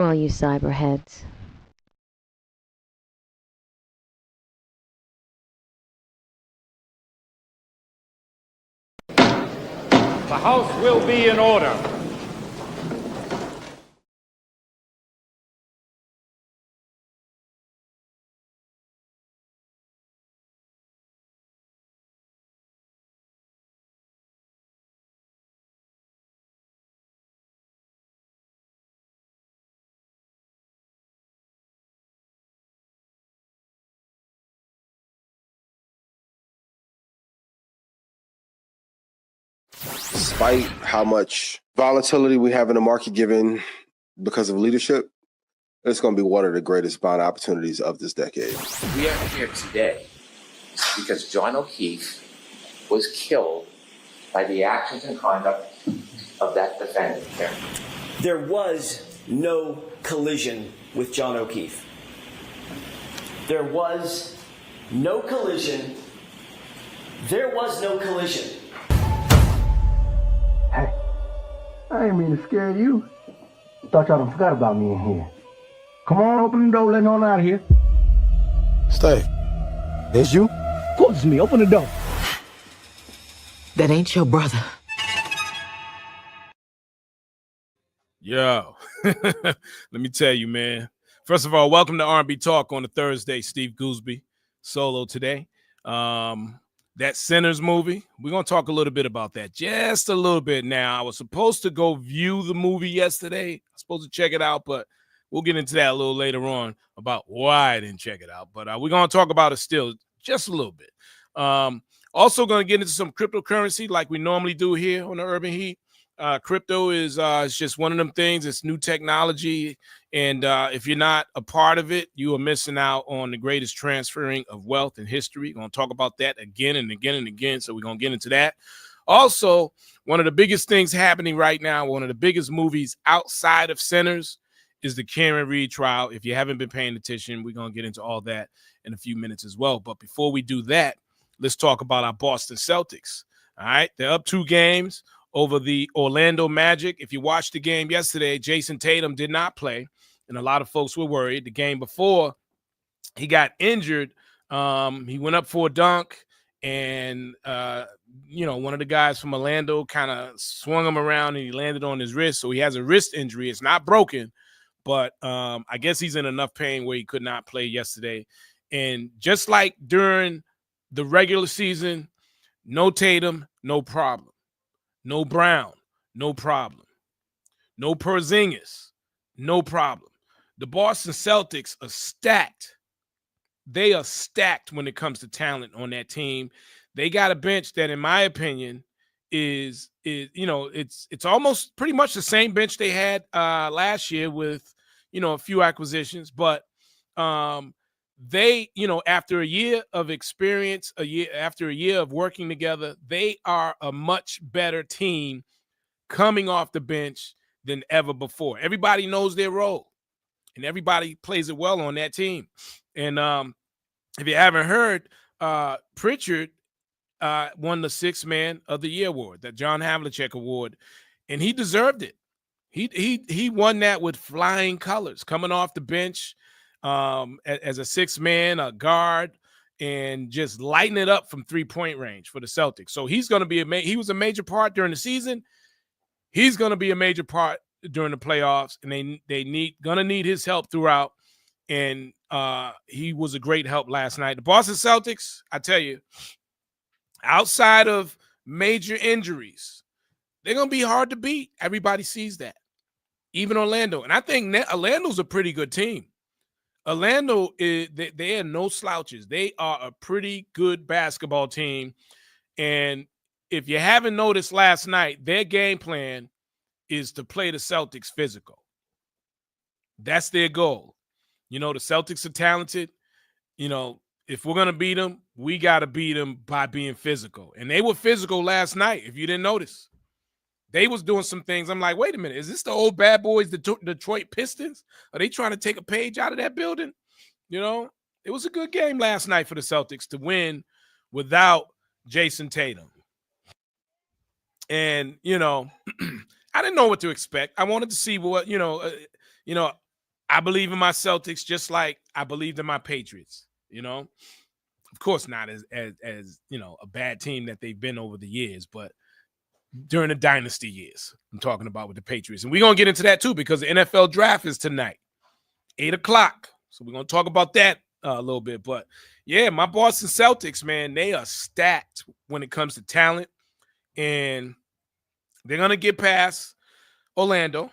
All you cyberheads. The House will be in order. Despite how much volatility we have in the market given because of leadership, it's going to be one of the greatest buying opportunities of this decade. We are here today because John O'Keefe was killed by the actions and conduct of that defendant. There was no collision with John O'Keefe. There was no collision. There was no collision. Hey, I ain't mean to scare you. Thought y'all done forgot about me in here. Come on, open the door, let me on out of here. Stay. It's you? Of course it's me, open the door. That ain't your brother. Yo, let me tell you, man. First of all, welcome to R&B Talk on a Thursday. Steve Gooseby, solo today. That Sinners movie, we're going to talk a little bit about that. Just a little bit now. I was supposed to go view the movie yesterday. I was supposed to check it out, but we'll get into that a little later on about why I didn't check it out. But we're going to talk about it still just a little bit. Also going to get into some cryptocurrency like we normally do here on the Urban Heat. Crypto is just one of them things. It's new technology. And if you're not a part of it, you are missing out on the greatest transferring of wealth in history. We're going to talk about that again and again and again. So we're going to get into that. Also, one of the biggest things happening right now, one of the biggest movies outside of Sinners is the Karen Reed trial. If you haven't been paying attention, we're going to get into all that in a few minutes as well. But before we do that, let's talk about our Boston Celtics. All right, they're up 2 games over the Orlando Magic. If you watched the game yesterday, Jason Tatum did not play, and a lot of folks were worried. The game before, he got injured. He went up for a dunk, and one of the guys from Orlando kind of swung him around, and he landed on his wrist. So he has a wrist injury. It's not broken, but I guess he's in enough pain where he could not play yesterday. And just like during the regular season, no Tatum, no problem. No Brown, no problem. No Porzingis, no problem. The Boston Celtics are stacked. They are stacked when it comes to talent on that team. They got a bench that, in my opinion, is it's almost pretty much the same bench they had last year with a few acquisitions, but they, after a year of experience, after a year of working together, they are a much better team coming off the bench than ever before. Everybody knows their role, and everybody plays it well on that team. And if you haven't heard, Pritchard won the 6th Man of the Year award, that John Havlicek award, and he deserved it. He won that with flying colors, coming off the bench as a 6th man, a guard, and just lighting it up from 3-point range for the Celtics. So he's going to be he was a major part during the season. He's going to be a major part during the playoffs, and they gonna need his help throughout. And he was a great help last night. The Boston Celtics, I tell you, outside of major injuries, they're going to be hard to beat. Everybody sees that, even Orlando. And I think Orlando's a pretty good team. Orlando, they are no slouches. They are a pretty good basketball team. And if you haven't noticed last night, their game plan is to play the Celtics physical. That's their goal. The Celtics are talented. If we're going to beat them, we got to beat them by being physical. And they were physical last night, if you didn't notice. They was doing some things. I'm like, wait a minute. Is this the old bad boys, the Detroit Pistons? Are they trying to take a page out of that building? It was a good game last night for the Celtics to win without Jason Tatum. And, I didn't know what to expect. I wanted to see what, I believe in my Celtics just like I believed in my Patriots. Of course not as a bad team that they've been over the years, but during the dynasty years, I'm talking about with the Patriots. And we're going to get into that too because the NFL draft is tonight, 8:00. So we're going to talk about that a little bit. But yeah, my Boston Celtics, man, they are stacked when it comes to talent. And they're going to get past Orlando.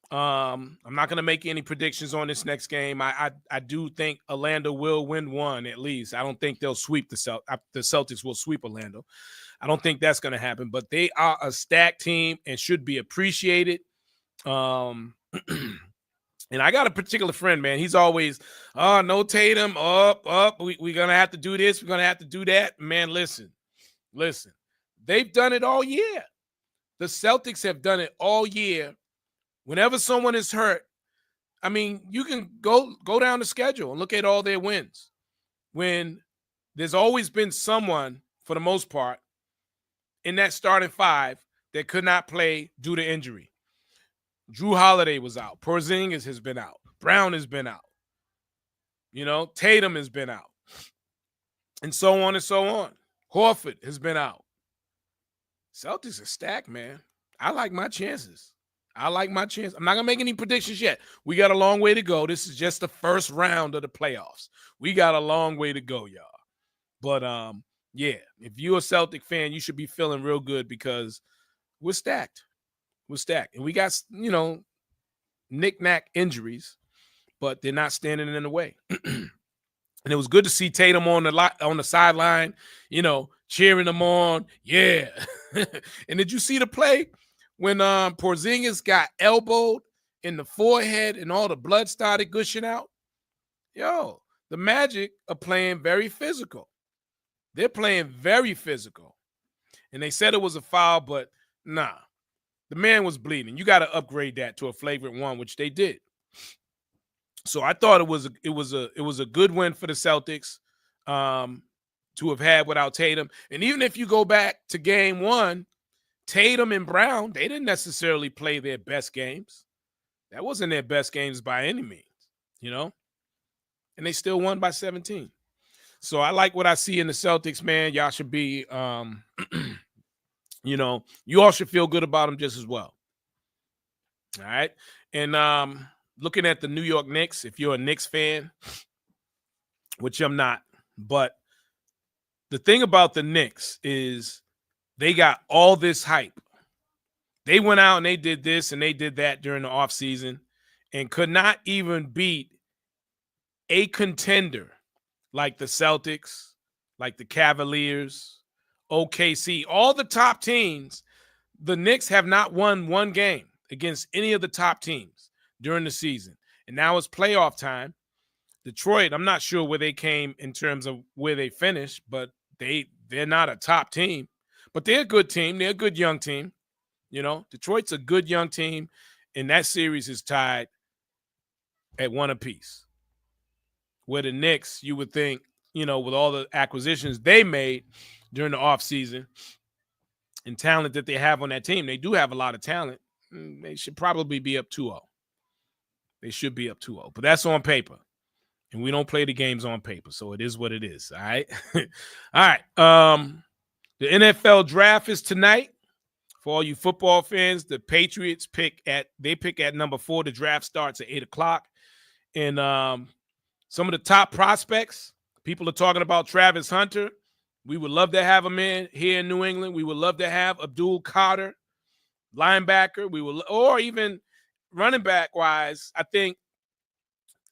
I'm not going to make any predictions on this next game. I do think Orlando will win one at least. I don't think they'll sweep the Celtics will sweep Orlando. I don't think that's going to happen, but they are a stacked team and should be appreciated. And I got a particular friend, man. He's always, no Tatum, up. We're going to have to do this. We're going to have to do that. Man, listen. They've done it all year. The Celtics have done it all year. Whenever someone is hurt, I mean, you can go down the schedule and look at all their wins. When there's always been someone, for the most part, in that starting five that could not play due to injury. Drew Holiday was out. Porzingis has been out. Brown has been out. Tatum has been out. And so on and so on. Horford has been out. Celtics are stacked, man. I like my chances. I'm not going to make any predictions yet. We got a long way to go. This is just the first round of the playoffs. We got a long way to go, y'all. But, yeah, if you're a Celtic fan, you should be feeling real good because we're stacked. And we got, knick-knack injuries, but they're not standing in the way. And it was good to see Tatum on the sideline, cheering them on. Yeah. And did you see the play when Porzingis got elbowed in the forehead and all the blood started gushing out? Yo, the Magic are playing very physical. They're playing very physical. And they said it was a foul, but nah. The man was bleeding. You got to upgrade that to a flagrant one, which they did. So I thought it was a good win for the Celtics to have had without Tatum. And even if you go back to game one, Tatum and Brown, they didn't necessarily play their best games. That wasn't their best games by any means, And they still won by 17. So I like what I see in the Celtics, man. Y'all should be, you all should feel good about them just as well. All right. And looking at the New York Knicks, if you're a Knicks fan, which I'm not, but the thing about the Knicks is they got all this hype. They went out and they did this and they did that during the offseason and could not even beat a contender like the Celtics, like the Cavaliers, OKC, all the top teams. The Knicks have not won one game against any of the top teams during the season. And now it's playoff time. Detroit, I'm not sure where they came in terms of where they finished, but they're not a top team. But they're a good team. They're a good young team. Detroit's a good young team, and that series is tied at 1 apiece. Where the Knicks, you would think, with all the acquisitions they made during the offseason and talent that they have on that team, they do have a lot of talent. They should probably be up 2-0. They should be up 2-0, but that's on paper. And we don't play the games on paper, so it is what it is, all right? All right. The NFL draft is tonight. For all you football fans, the Patriots pick at number 4. The draft starts at 8:00. And some of the top prospects, people are talking about Travis Hunter. We would love to have him here in New England. We would love to have Abdul Carter, linebacker. Or even running back wise, I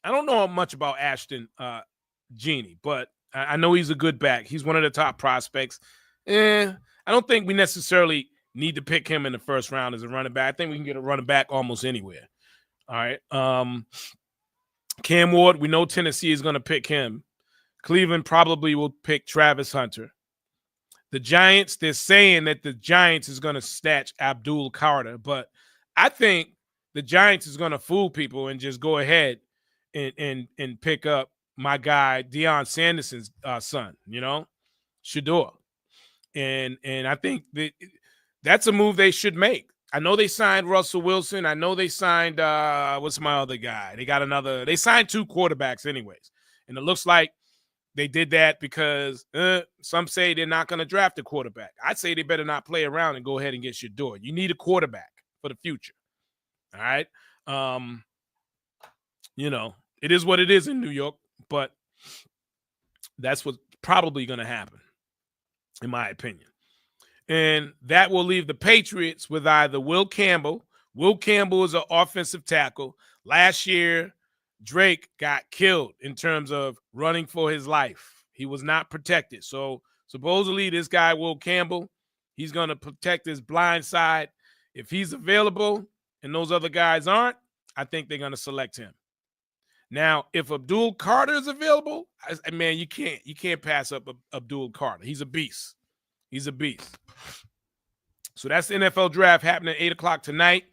don't know much about Ashton Genie, but I know he's a good back. He's one of the top prospects. I don't think we necessarily need to pick him in the first round as a running back. I think we can get a running back almost anywhere. All right. Cam Ward, we know Tennessee is going to pick him. Cleveland probably will pick Travis Hunter. The Giants, they're saying that the Giants is going to snatch Abdul Carter, but I think the Giants is going to fool people and just go ahead and pick up my guy Deion Sanderson's son, Shador. And I think that's a move they should make. I know they signed Russell Wilson. I know they signed what's my other guy? They signed 2 quarterbacks anyways. And it looks like they did that because some say they're not going to draft a quarterback. I'd say they better not play around and go ahead and get Shador. You need a quarterback for the future. All right. It is what it is in New York, but that's what's probably going to happen, in my opinion. And that will leave the Patriots with either Will Campbell. Will Campbell is an offensive tackle. Last year, Drake got killed in terms of running for his life. He was not protected. So supposedly this guy, Will Campbell, he's going to protect his blind side. If he's available and those other guys aren't, I think they're going to select him. Now, if Abdul Carter is available, man, you can't pass up Abdul Carter. He's a beast. He's a beast. So that's the NFL draft happening at 8 o'clock tonight.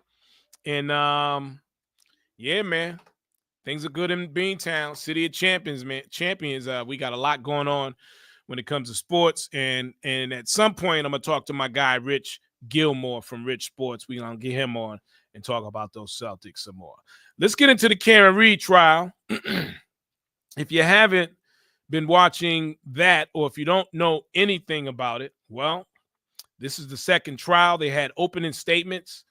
And yeah, man. Things are good in Beantown, City of Champions, man. We got a lot going on when it comes to sports. And at some point, I'm going to talk to my guy, Rich Gilmore from Rich Sports. We're going to get him on and talk about those Celtics some more. Let's get into the Karen Reed trial. If you haven't been watching that, or if you don't know anything about it, well, this is the second trial. They had opening statements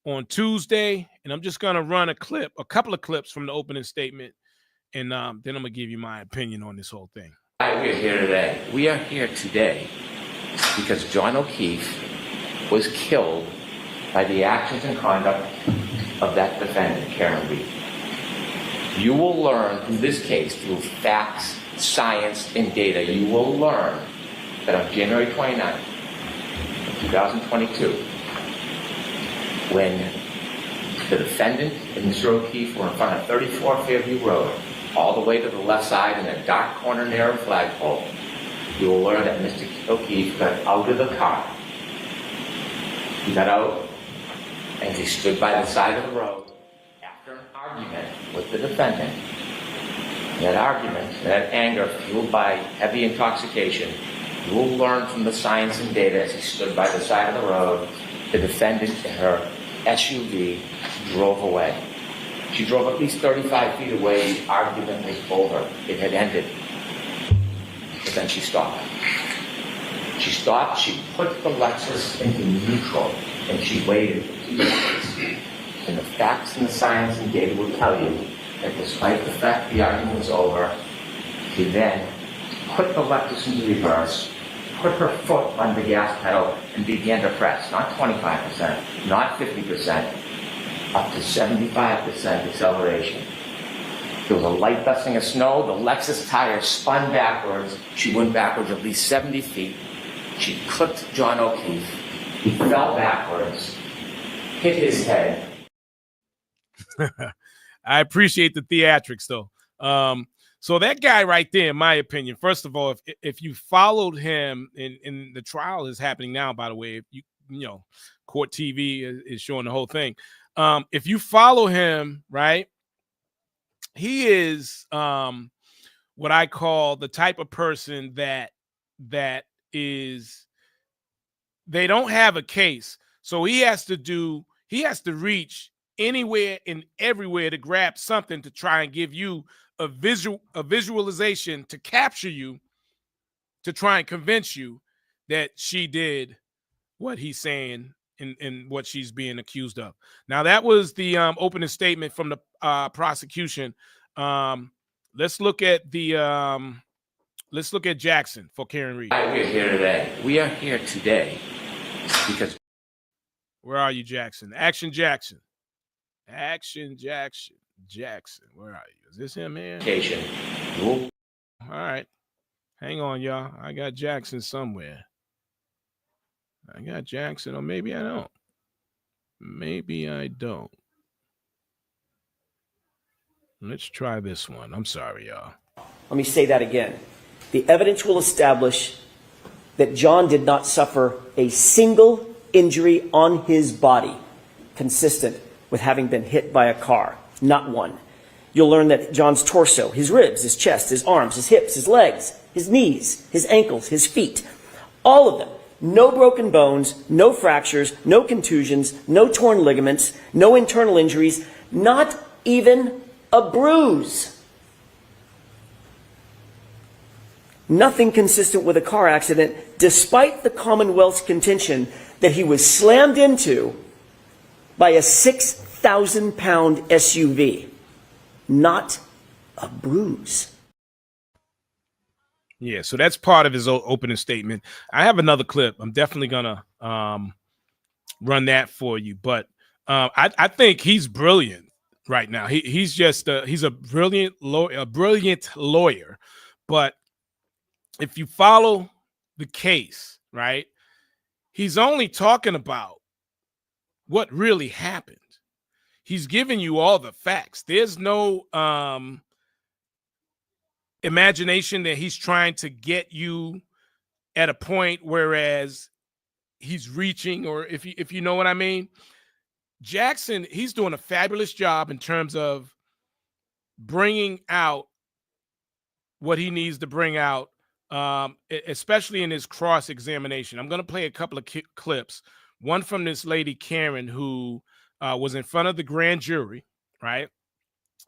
on Tuesday, and I'm just going to run a couple of clips from the opening statement, and then I'm going to give you my opinion on this whole thing. We're here today. We are here today because John O'Keefe was killed by the actions and conduct of that defendant, Karen Reed. You will learn through this case, through facts, science, and data, you will learn that on January 29th, 2022, when the defendant and Mr. O'Keefe were in front of 34 Fairview Road, all the way to the left side in a dark corner near a flagpole, you will learn that Mr. O'Keefe got out of the car. He got out and he stood by the side of the road after an argument with the defendant. That argument, that anger fueled by heavy intoxication, you will learn from the science and data as he stood by the side of the road, the defendant and her SUV drove away. She drove at least 35 feet away. The argument was over. It had ended. But then she stopped. She stopped. She put the Lexus into neutral, and she waited for 2 seconds. And the facts and the science and data will tell you that despite the fact the argument was over, she then put the Lexus into reverse, put her foot on the gas pedal, and began to press, not 25%, not 50%, up to 75% acceleration. There was a light dusting of snow. The Lexus tire spun backwards. She went backwards at least 70 feet. She clipped John O'Keefe. He fell backwards, hit his head. I appreciate the theatrics, though. So that guy right there, in my opinion, first of all, if you followed him in the trial is happening now, by the way, if you know, Court TV is showing the whole thing. If you follow him, right, he is what I call the type of person that is, they don't have a case. So he has to reach anywhere and everywhere to grab something to try and give you a visualization to capture you, to try and convince you that she did what he's saying and what she's being accused of. Now, that was the opening statement from the prosecution. Let's look at Jackson for Karen Reed. We're here today. We are here today because. Where are you, Jackson? Action Jackson. Action Jackson. Where are you? Is this him, man? All right. Hang on, y'all. I got Jackson somewhere. I got Jackson, or maybe I don't. Maybe I don't. Let's try this one. I'm sorry, y'all. Let me say that again. The evidence will establish that John did not suffer a single injury on his body consistent with having been hit by a car. Not one. You'll learn that John's torso, his ribs, his chest, his arms, his hips, his legs, his knees, his ankles, his feet, all of them no broken bones, no fractures, no contusions, no torn ligaments, no internal injuries, not even a bruise. Nothing consistent with a car accident, despite the Commonwealth's contention that he was slammed into by a 6,000-pound SUV. Not a bruise. Yeah, so that's part of his opening statement. I have another clip. I'm definitely gonna run that for you, but I think he's brilliant right now. He's just he's a brilliant lawyer. But if you follow the case, right, he's only talking about what really happened. He's giving you all the facts. There's no imagination that he's trying to get you at a point whereas he's reaching, or if you know what I mean. Jackson, he's doing a fabulous job in terms of bringing out what he needs to bring out, especially in his cross-examination. I'm going to play a couple of clips. One from this lady, Karen, who was in front of the grand jury, right?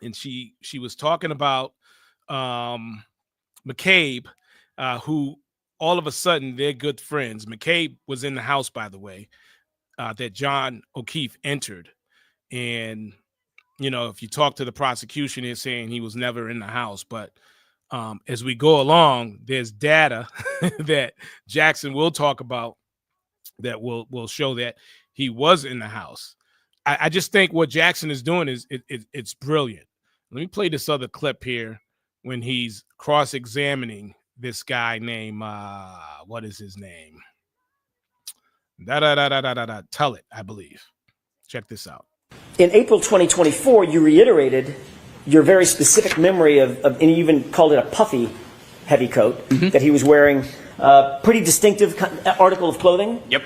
And she was talking about McCabe, who all of a sudden they're good friends. McCabe was in the house, by the way, that John O'Keefe entered. And, you know, if you talk to the prosecution, they're saying he was never in the house. But as we go along, there's data that Jackson will talk about that will show that he was in the house. I just think what Jackson is doing is it's brilliant. Let me play this other clip here when he's cross-examining this guy named, what is his name? Tell it, I believe. Check this out. In April 2024, you reiterated your very specific memory of and you even called it a puffy heavy coat that he was wearing, pretty distinctive article of clothing. Yep.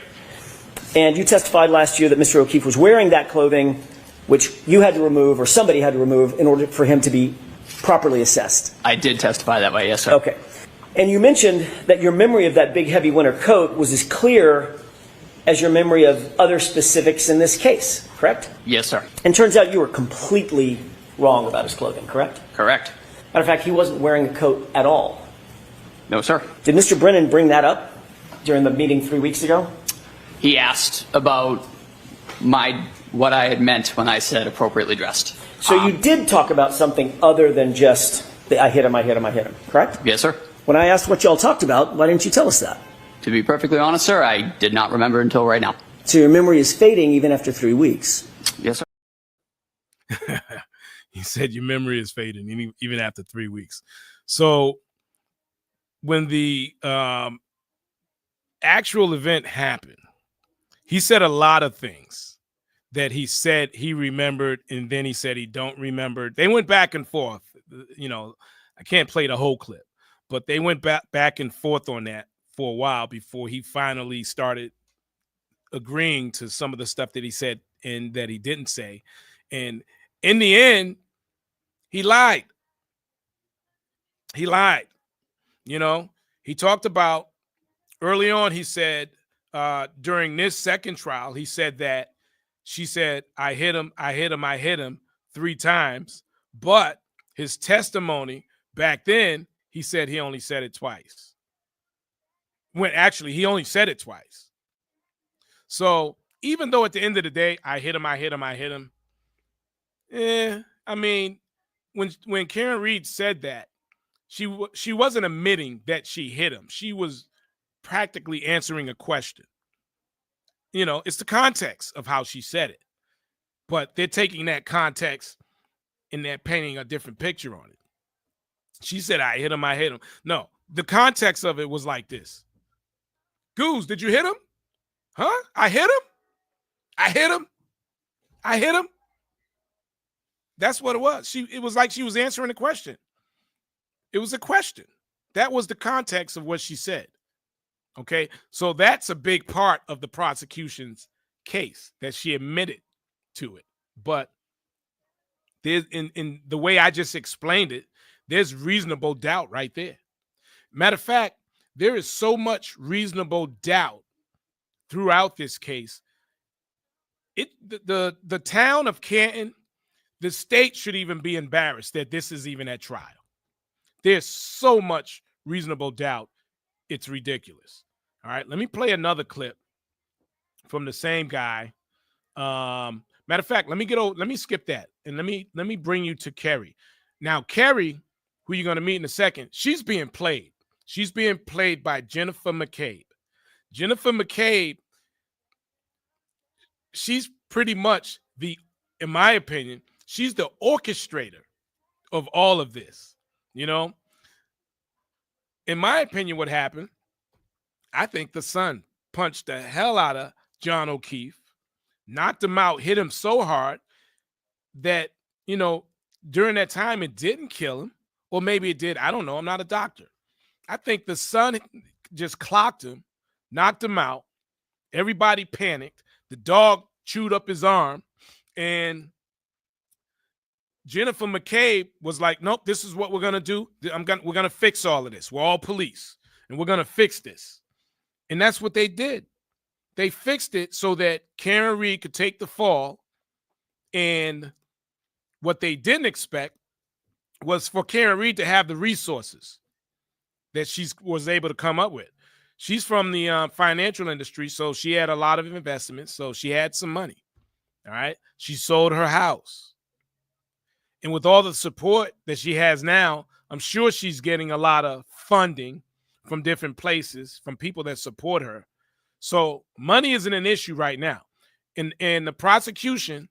And you testified last year that Mr. O'Keefe was wearing that clothing, which you had to remove or somebody had to remove in order for him to be properly assessed. I did testify that way, yes, sir. Okay. And you mentioned that your memory of that big heavy winter coat was as clear as your memory of other specifics in this case, correct? Yes, sir. And turns out you were completely wrong about his clothing, correct? Correct. Matter of fact, he wasn't wearing a coat at all. No, sir. Did Mr. Brennan bring that up during the meeting 3 weeks ago? He asked about what I had meant when I said appropriately dressed. So you did talk about something other than just the I hit him, correct? Yes, sir. When I asked what y'all talked about, why didn't you tell us that? To be perfectly honest, sir, I did not remember until right now. So your memory is fading even after 3 weeks. Yes, sir. He said your memory is fading even after 3 weeks. So when the actual event happened, he said a lot of things that he said he remembered, and then he said he don't remember. They went back and forth. You know, I can't play the whole clip, but they went back and forth on that for a while before he finally started agreeing to some of the stuff that he said and that he didn't say. And in the end, he lied. He lied. You know, he talked about early on, he said during this second trial, he said that she said, I hit him 3 times. But his testimony back then, he said he only said it twice. When actually he only said it twice. So even though at the end of the day, I hit him. I mean, when Karen Reed said that, she wasn't admitting that she hit him. She was practically answering a question. You know, it's the context of how she said it. But they're taking that context and they're painting a different picture on it. She said, I hit him. No, the context of it was like this. Goose, did you hit him? Huh? I hit him. That's what it was. It was like she was answering a question. It was a question. That was the context of what she said. Okay, so that's a big part of the prosecution's case, that she admitted to it. But there's in the way I just explained it, there's reasonable doubt right there. Matter of fact, there is so much reasonable doubt throughout this case, the town of Canton, the state should even be embarrassed that this is even at trial. There's so much reasonable doubt. It's ridiculous. All right, let me play another clip from the same guy. Matter of fact, let me skip that and let me bring you to Kerry. Now, Kerry, who you're going to meet in a second, she's being played. She's being played by Jennifer McCabe. Jennifer McCabe, she's pretty much in my opinion, she's the orchestrator of all of this. You know, in my opinion, what happened, I think the son punched the hell out of John O'Keefe, knocked him out, hit him so hard that, you know, during that time it didn't kill him, or maybe it did. I don't know. I'm not a doctor. I think the son just clocked him, knocked him out. Everybody panicked. The dog chewed up his arm, and Jennifer McCabe was like, nope, this is what we're going to do. We're going to fix all of this. We're all police, and we're going to fix this. And that's what they did. They fixed it so that Karen Reed could take the fall. And what they didn't expect was for Karen Reed to have the resources that she was able to come up with. She's from the financial industry, so she had a lot of investments, so she had some money. All right. She sold her house. And with all the support that she has now, I'm sure she's getting a lot of funding from different places, from people that support her. So money isn't an issue right now. And the prosecution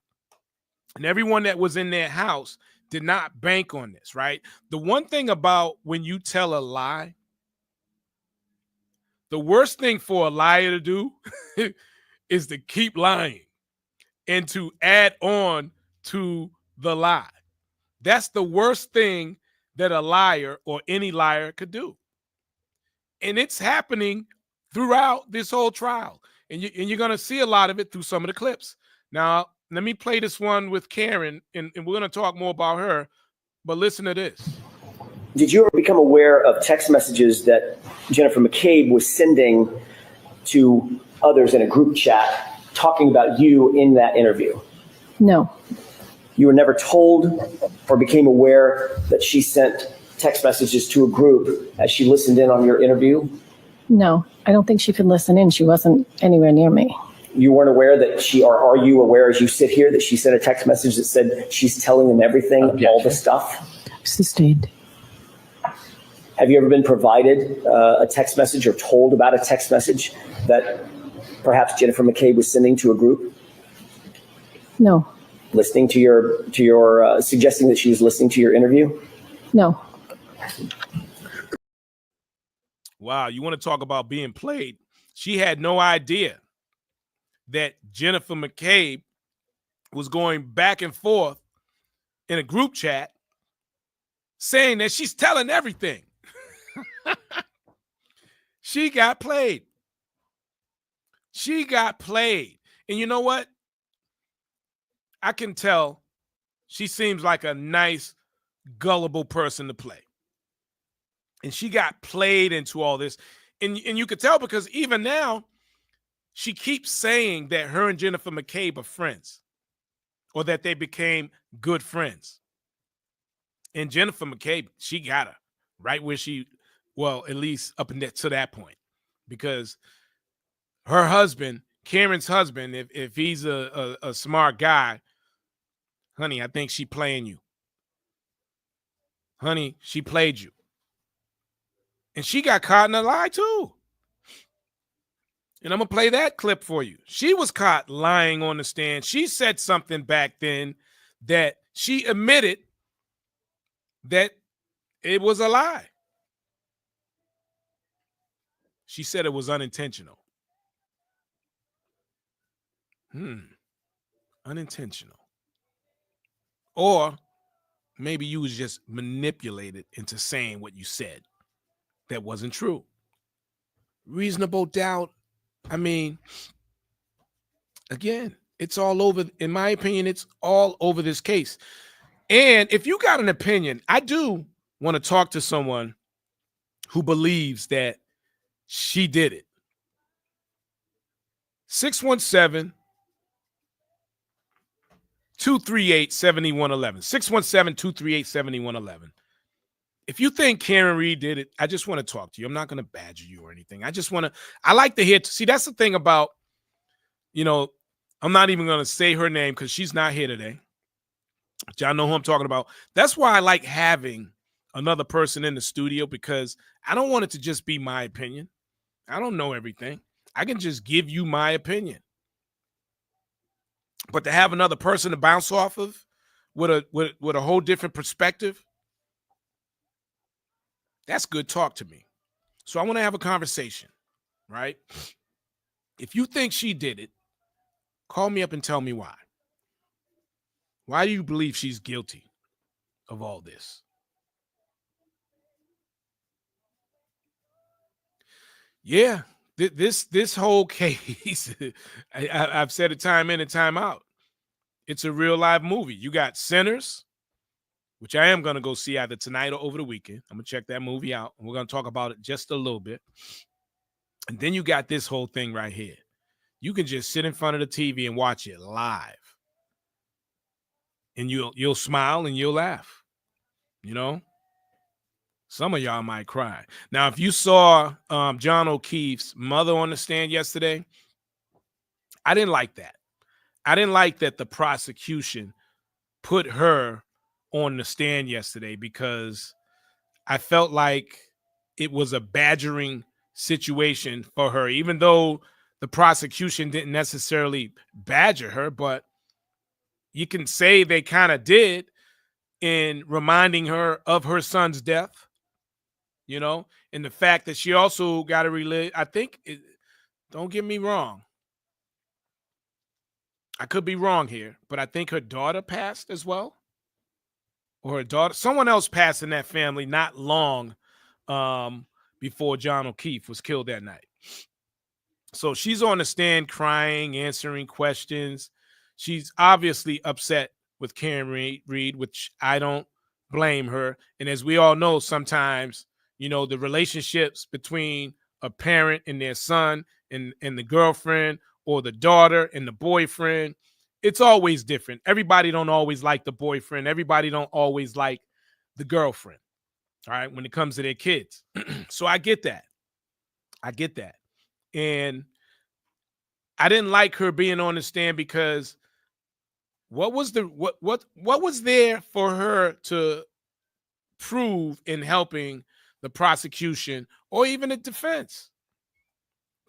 and everyone that was in their house did not bank on this, right? The one thing about when you tell a lie, the worst thing for a liar to do is to keep lying and to add on to the lie. That's the worst thing that a liar or any liar could do. And it's happening throughout this whole trial. And you're going to see a lot of it through some of the clips. Now, let me play this one with Karen, and we're going to talk more about her. But listen to this. Did you ever become aware of text messages that Jennifer McCabe was sending to others in a group chat talking about you in that interview? No. You were never told or became aware that she sent text messages to a group as she listened in on your interview? No, I don't think she could listen in. She wasn't anywhere near me. You weren't aware that or are you aware as you sit here that she sent a text message that said she's telling them everything, all the stuff? Sustained. Have you ever been provided a text message or told about a text message that perhaps Jennifer McCabe was sending to a group? No. Listening to your suggesting that she was listening to your interview? No. Wow, you want to talk about being played? She had no idea that Jennifer McCabe was going back and forth in a group chat saying that she's telling everything. She got played. She got played. And you know what? I can tell she seems like a nice, gullible person to play. And she got played into all this. And you could tell because even now, she keeps saying that her and Jennifer McCabe are friends or that they became good friends. And Jennifer McCabe, she got her right where at least up to that point. Because her husband, Karen's husband, if he's a smart guy, honey, I think she playing you. Honey, she played you. And she got caught in a lie too. And I'm going to play that clip for you. She was caught lying on the stand. She said something back then that she admitted that it was a lie. She said it was unintentional. Unintentional. Or maybe you was just manipulated into saying what you said that wasn't true. Reasonable doubt. I mean, again, it's all over. In my opinion, it's all over this case. And if you got an opinion, I do want to talk to someone who believes that she did it. 617 238 7111. 617 238 7111. If you think Karen Reed did it, I just want to talk to you. I'm not going to badger you or anything. I like to hear. See, that's the thing about, I'm not even going to say her name because she's not here today. But y'all know who I'm talking about. That's why I like having another person in the studio, because I don't want it to just be my opinion. I don't know everything. I can just give you my opinion. But to have another person to bounce off of with a whole different perspective, that's good talk to me. So I want to have a conversation, right? If you think she did it, call me up and tell me why. Why do you believe she's guilty of all this? Yeah, this whole case, I've said it time in and time out. It's a real live movie. You got Sinners, which I am going to go see either tonight or over the weekend. I'm going to check that movie out, and we're going to talk about it just a little bit. And then you got this whole thing right here. You can just sit in front of the TV and watch it live. And you'll smile and you'll laugh. Some of y'all might cry. Now, if you saw John O'Keefe's mother on the stand yesterday, I didn't like that. I didn't like that the prosecution put her on the stand yesterday, because I felt like it was a badgering situation for her, even though the prosecution didn't necessarily badger her, but you can say they kind of did in reminding her of her son's death, and the fact that she also got to relive. I think, don't get me wrong, I could be wrong here, but I think her daughter passed as well. Or her daughter, someone else passed in that family not long before John O'Keefe was killed that night. So she's on the stand crying, answering questions. She's obviously upset with Karen Reed, which I don't blame her. And as we all know, sometimes, the relationships between a parent and their son and the girlfriend, or the daughter and the boyfriend, it's always different. Everybody don't always like the boyfriend. Everybody don't always like the girlfriend, all right, when it comes to their kids. So I get that. And I didn't like her being on the stand, because what was there for her to prove in helping the prosecution or even the defense?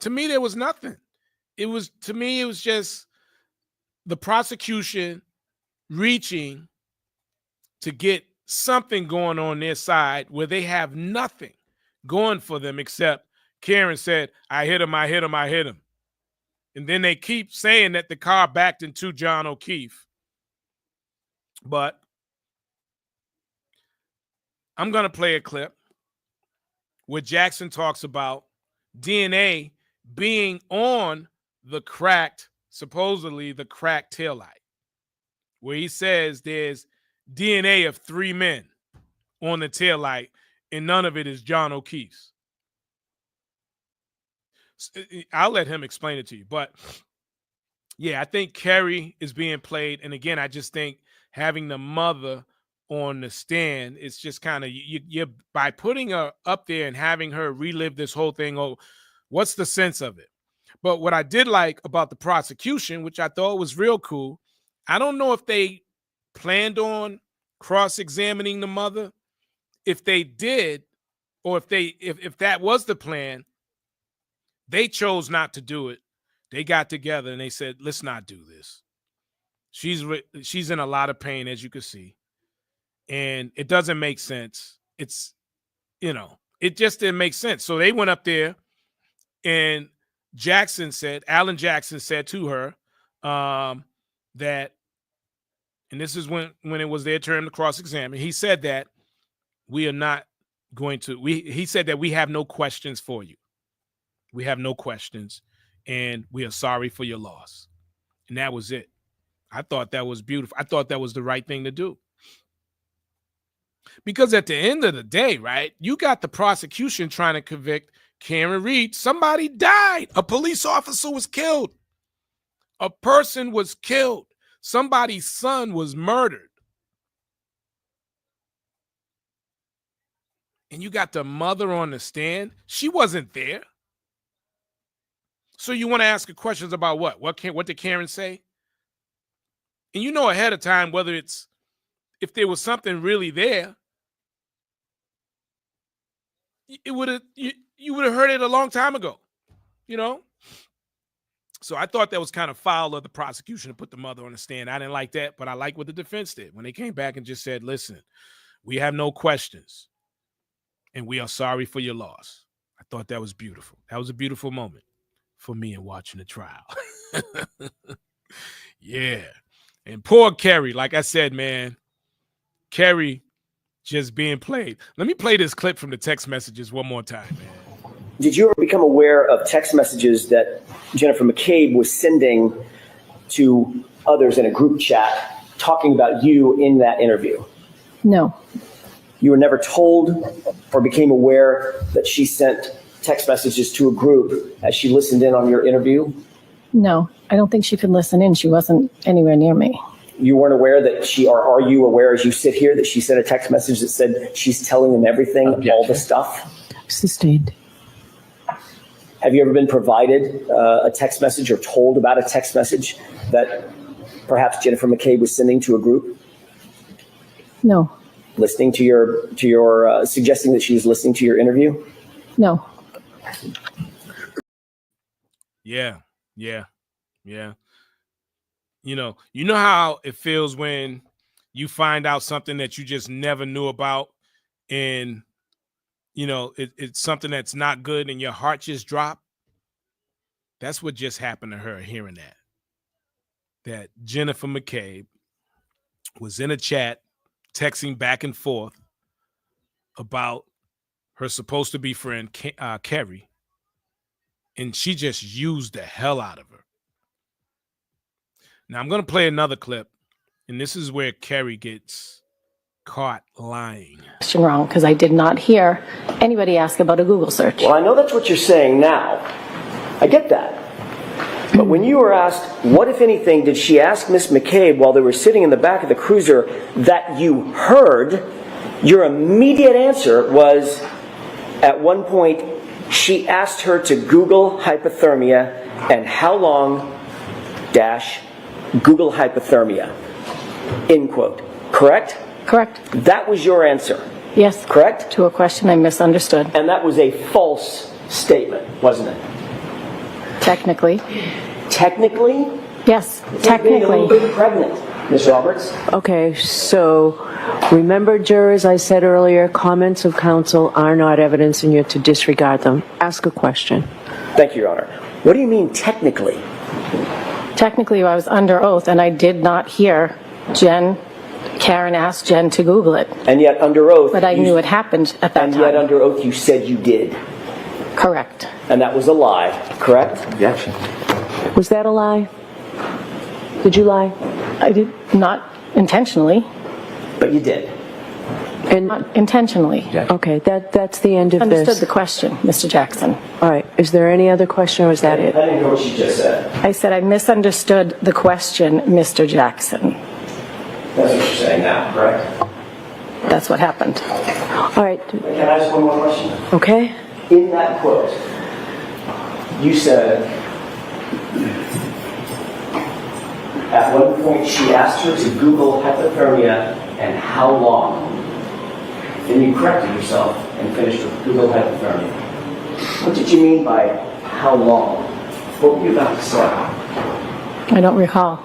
To me, there was nothing. It was just the prosecution reaching to get something going on their side where they have nothing going for them except Karen said, I hit him. And then they keep saying that the car backed into John O'Keefe. But I'm going to play a clip where Jackson talks about DNA being on supposedly the cracked taillight, where he says there's DNA of 3 men on the taillight and none of it is John O'Keefe's. I'll let him explain it to you. But yeah, I think Kerry is being played. And again, I just think having the mother on the stand, it's just kind of, you by putting her up there and having her relive this whole thing, what's the sense of it? But what I did like about the prosecution, which I thought was real cool, I don't know if they planned on cross-examining the mother. If they did, or if that was the plan, they chose not to do it. They got together and they said, let's not do this. She's in a lot of pain, as you can see. And it doesn't make sense. It just didn't make sense. So they went up there, and Alan Jackson said to her that, and this is when it was their turn to cross-examine, he said that we are not going to, he said that we have no questions for you. We have no questions, and we are sorry for your loss. And that was it. I thought that was beautiful. I thought that was the right thing to do. Because at the end of the day, right, you got the prosecution trying to convict Karen Reed. Somebody died. A police officer was killed. A person was killed. Somebody's son was murdered. And you got the mother on the stand. She wasn't there. So you want to ask her questions about what? What did Karen say? And you know ahead of time whether it's, if there was something really there, it would have, you would have heard it a long time ago, you know? So I thought that was kind of foul of the prosecution to put the mother on the stand. I didn't like that, but I like what the defense did when they came back and just said, listen, we have no questions and we are sorry for your loss. I thought that was beautiful. That was a beautiful moment for me in watching the trial. Yeah. And poor Kerry, like I said, man, Kerry just being played. Let me play this clip from the text messages one more time, man. Did you ever become aware of text messages that Jennifer McCabe was sending to others in a group chat talking about you in that interview? No. You were never told or became aware that she sent text messages to a group as she listened in on your interview? No. I don't think she could listen in. She wasn't anywhere near me. You weren't aware that she, or are you aware as you sit here that she sent a text message that said she's telling them everything, all the stuff? Sustained. Have you ever been provided a text message or told about a text message that perhaps Jennifer McCabe was sending to a group? No. Listening to your suggesting that she was listening to your interview? No. Yeah. You know how it feels when you find out something that you just never knew about, and it's something that's not good and your heart just dropped. That's what just happened to her hearing that Jennifer McCabe was in a chat texting back and forth about her supposed to be friend Kerry, and she just used the hell out of her. Now I'm going to play another clip, and this is where Kerry gets caught lying. Question wrong, because I did not hear anybody ask about a Google search. Well, I know that's what you're saying now. I get that. But when you were asked, what, if anything, did she ask Miss McCabe while they were sitting in the back of the cruiser that you heard, your immediate answer was, at one point, she asked her to Google hypothermia and how long dash Google hypothermia, end quote. Correct? Correct. That was your answer. Yes. Correct? To a question I misunderstood. And that was a false statement, wasn't it? Technically. Technically? Yes, Being a technically. little bit pregnant, Ms. Roberts. Okay, so remember, jurors, I said earlier, comments of counsel are not evidence and you're to disregard them. Ask a question. Thank you, Your Honor. What do you mean technically? Technically, I was under oath, and I did not hear Karen asked Jen to Google it. And yet under oath... But I knew it happened at that time. And yet under oath you said you did. Correct. And that was a lie, correct? Objection. Was that a lie? Did you lie? I did not intentionally. But you did. And Not intentionally. okay, that's the end of Understood this. the question, Mr. Jackson. All right, is there any other question or is that it? I didn't hear what you just said. I said I misunderstood the question, Mr. Jackson. That's what you're saying now, correct? That's what happened. All right, Can I ask one more question? okay. In that quote, you said, at one point she asked her to Google hypothermia and how long. Then you corrected yourself and finished with Google hypothermia. What did you mean by how long? What were you about to say? I don't recall.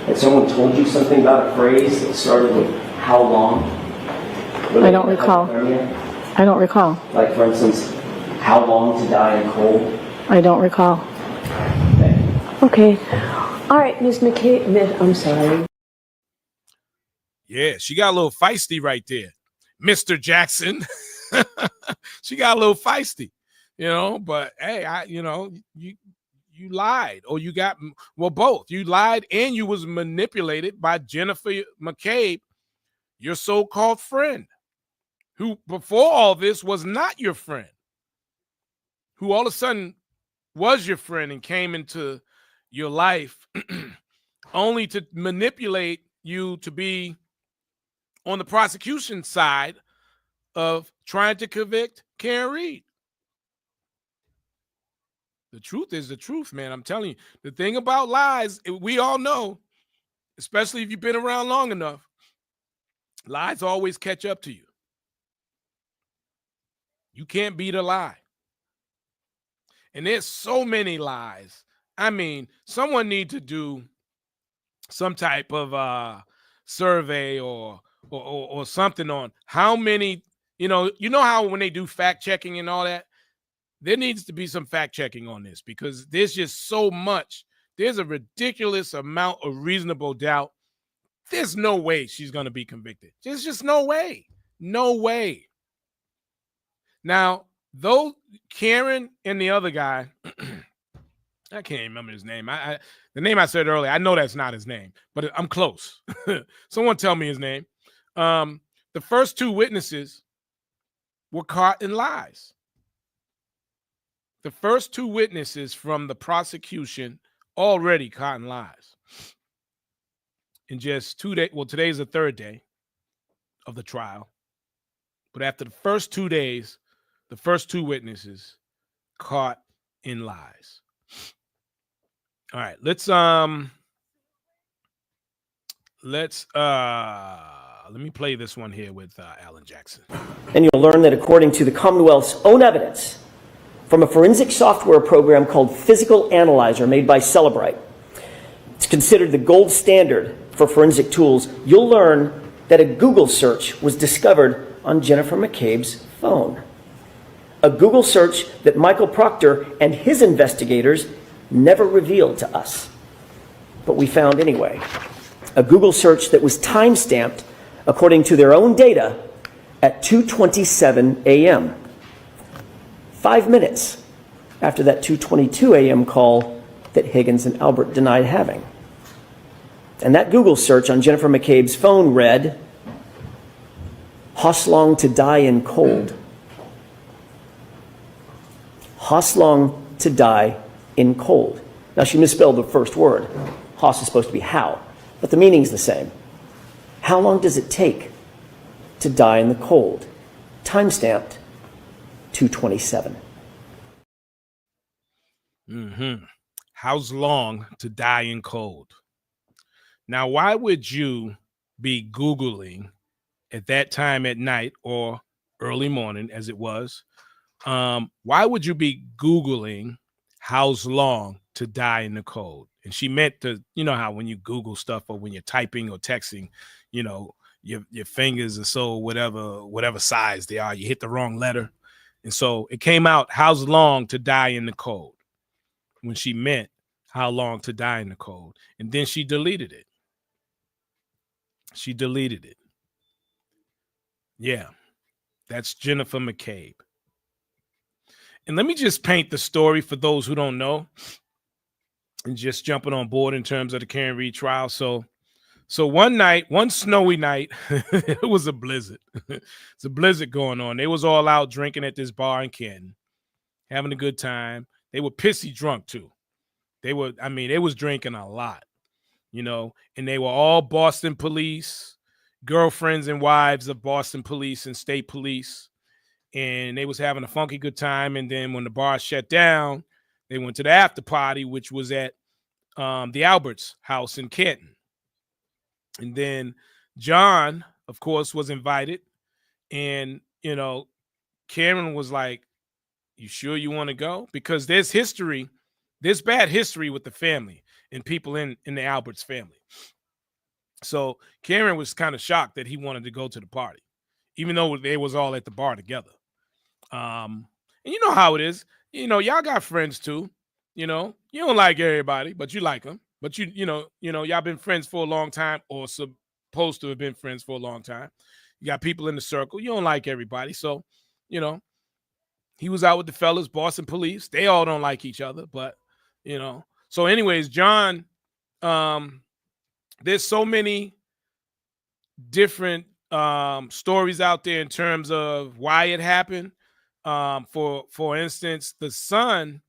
Had someone told you something about a phrase that started with how long? I don't recall. Hypothermia? I don't recall. Like, for instance, how long to die in cold? I don't recall. Okay. All right, Ms. McCabe, I'm sorry. Yeah, she got a little feisty right there. Mr. Jackson. She got a little feisty, but hey, you lied, or you got, well, both. You lied and you was manipulated by Jennifer McCabe, your so-called friend, who before all this was not your friend, who all of a sudden was your friend and came into your life only to manipulate you to be on the prosecution side of trying to convict Karen Reed. The truth is the truth, man. I'm telling you. The thing about lies, we all know, especially if you've been around long enough, lies always catch up to you. You can't beat a lie. And there's so many lies. I mean, someone need to do some type of survey or something on how many, you know how when they do fact checking and all that, there needs to be some fact checking on this, because there's just so much. There's a ridiculous amount of reasonable doubt. There's no way she's going to be convicted. There's just no way. No way. Now, though Karen and the other guy, I can't remember his name. The name I said earlier, I know that's not his name, but I'm close. Someone tell me his name. The first two witnesses were caught in lies. The first two witnesses from the prosecution already caught in lies. In just 2 days, well, today's the third day of the trial. But after the first 2 days, the first two witnesses caught in lies. All right, let me play this one here with Alan Jackson. And you'll learn that according to the Commonwealth's own evidence from a forensic software program called Physical Analyzer made by Celebrite, it's considered the gold standard for forensic tools. You'll learn that a Google search was discovered on Jennifer McCabe's phone. A Google search that Michael Proctor and his investigators never revealed to us, but we found anyway. A Google search that was time-stamped, according to their own data, at 2:27 a.m. 5 minutes after that 2:22 a.m. call that Higgins and Albert denied having. And that Google search on Jennifer McCabe's phone read, "Hoslong to die in cold." Hoslong to die in cold. Now, she misspelled the first word. Hos is supposed to be how, but the meaning's the same. How long does it take to die in the cold? Time-stamped 2:27. How's long to die in cold? Now, why would you be Googling at that time at night or early morning, as it was? Why would you be Googling how's long to die in the cold? And she meant to, you know how when you Google stuff or when you're typing or texting, you know, your fingers are so whatever size they are, you hit the wrong letter. And so it came out, how's long to die in the cold, when she meant how long to die in the cold. And then she deleted it. She deleted it. Yeah, that's Jennifer McCabe. And let me just paint the story for those who don't know and just jumping on board in terms of the Karen Reed trial. So one night, one snowy night, it was a blizzard. It's a blizzard going on. They was all out drinking at this bar in Canton, having a good time. They were pissy drunk too. They was drinking a lot, you know, and they were all Boston police, girlfriends and wives of Boston police and state police. And they was having a funky good time. And then when the bar shut down, they went to the after party, which was at the Alberts house in Canton. And then John, of course, was invited. And, you know, Karen was like, "You sure you want to go?" Because there's bad history with the family and people in the Alberts family. So Karen was kind of shocked that he wanted to go to the party, even though they was all at the bar together. And you know how it is. You know, y'all got friends too. You know, you don't like everybody, but you like them. But you know, y'all been friends for a long time, or supposed to have been friends for a long time. You got people in the circle. You don't like everybody. So, you know, he was out with the fellas, Boston police. They all don't like each other, but, you know. So anyways, John, there's so many different stories out there in terms of why it happened. For instance, the son,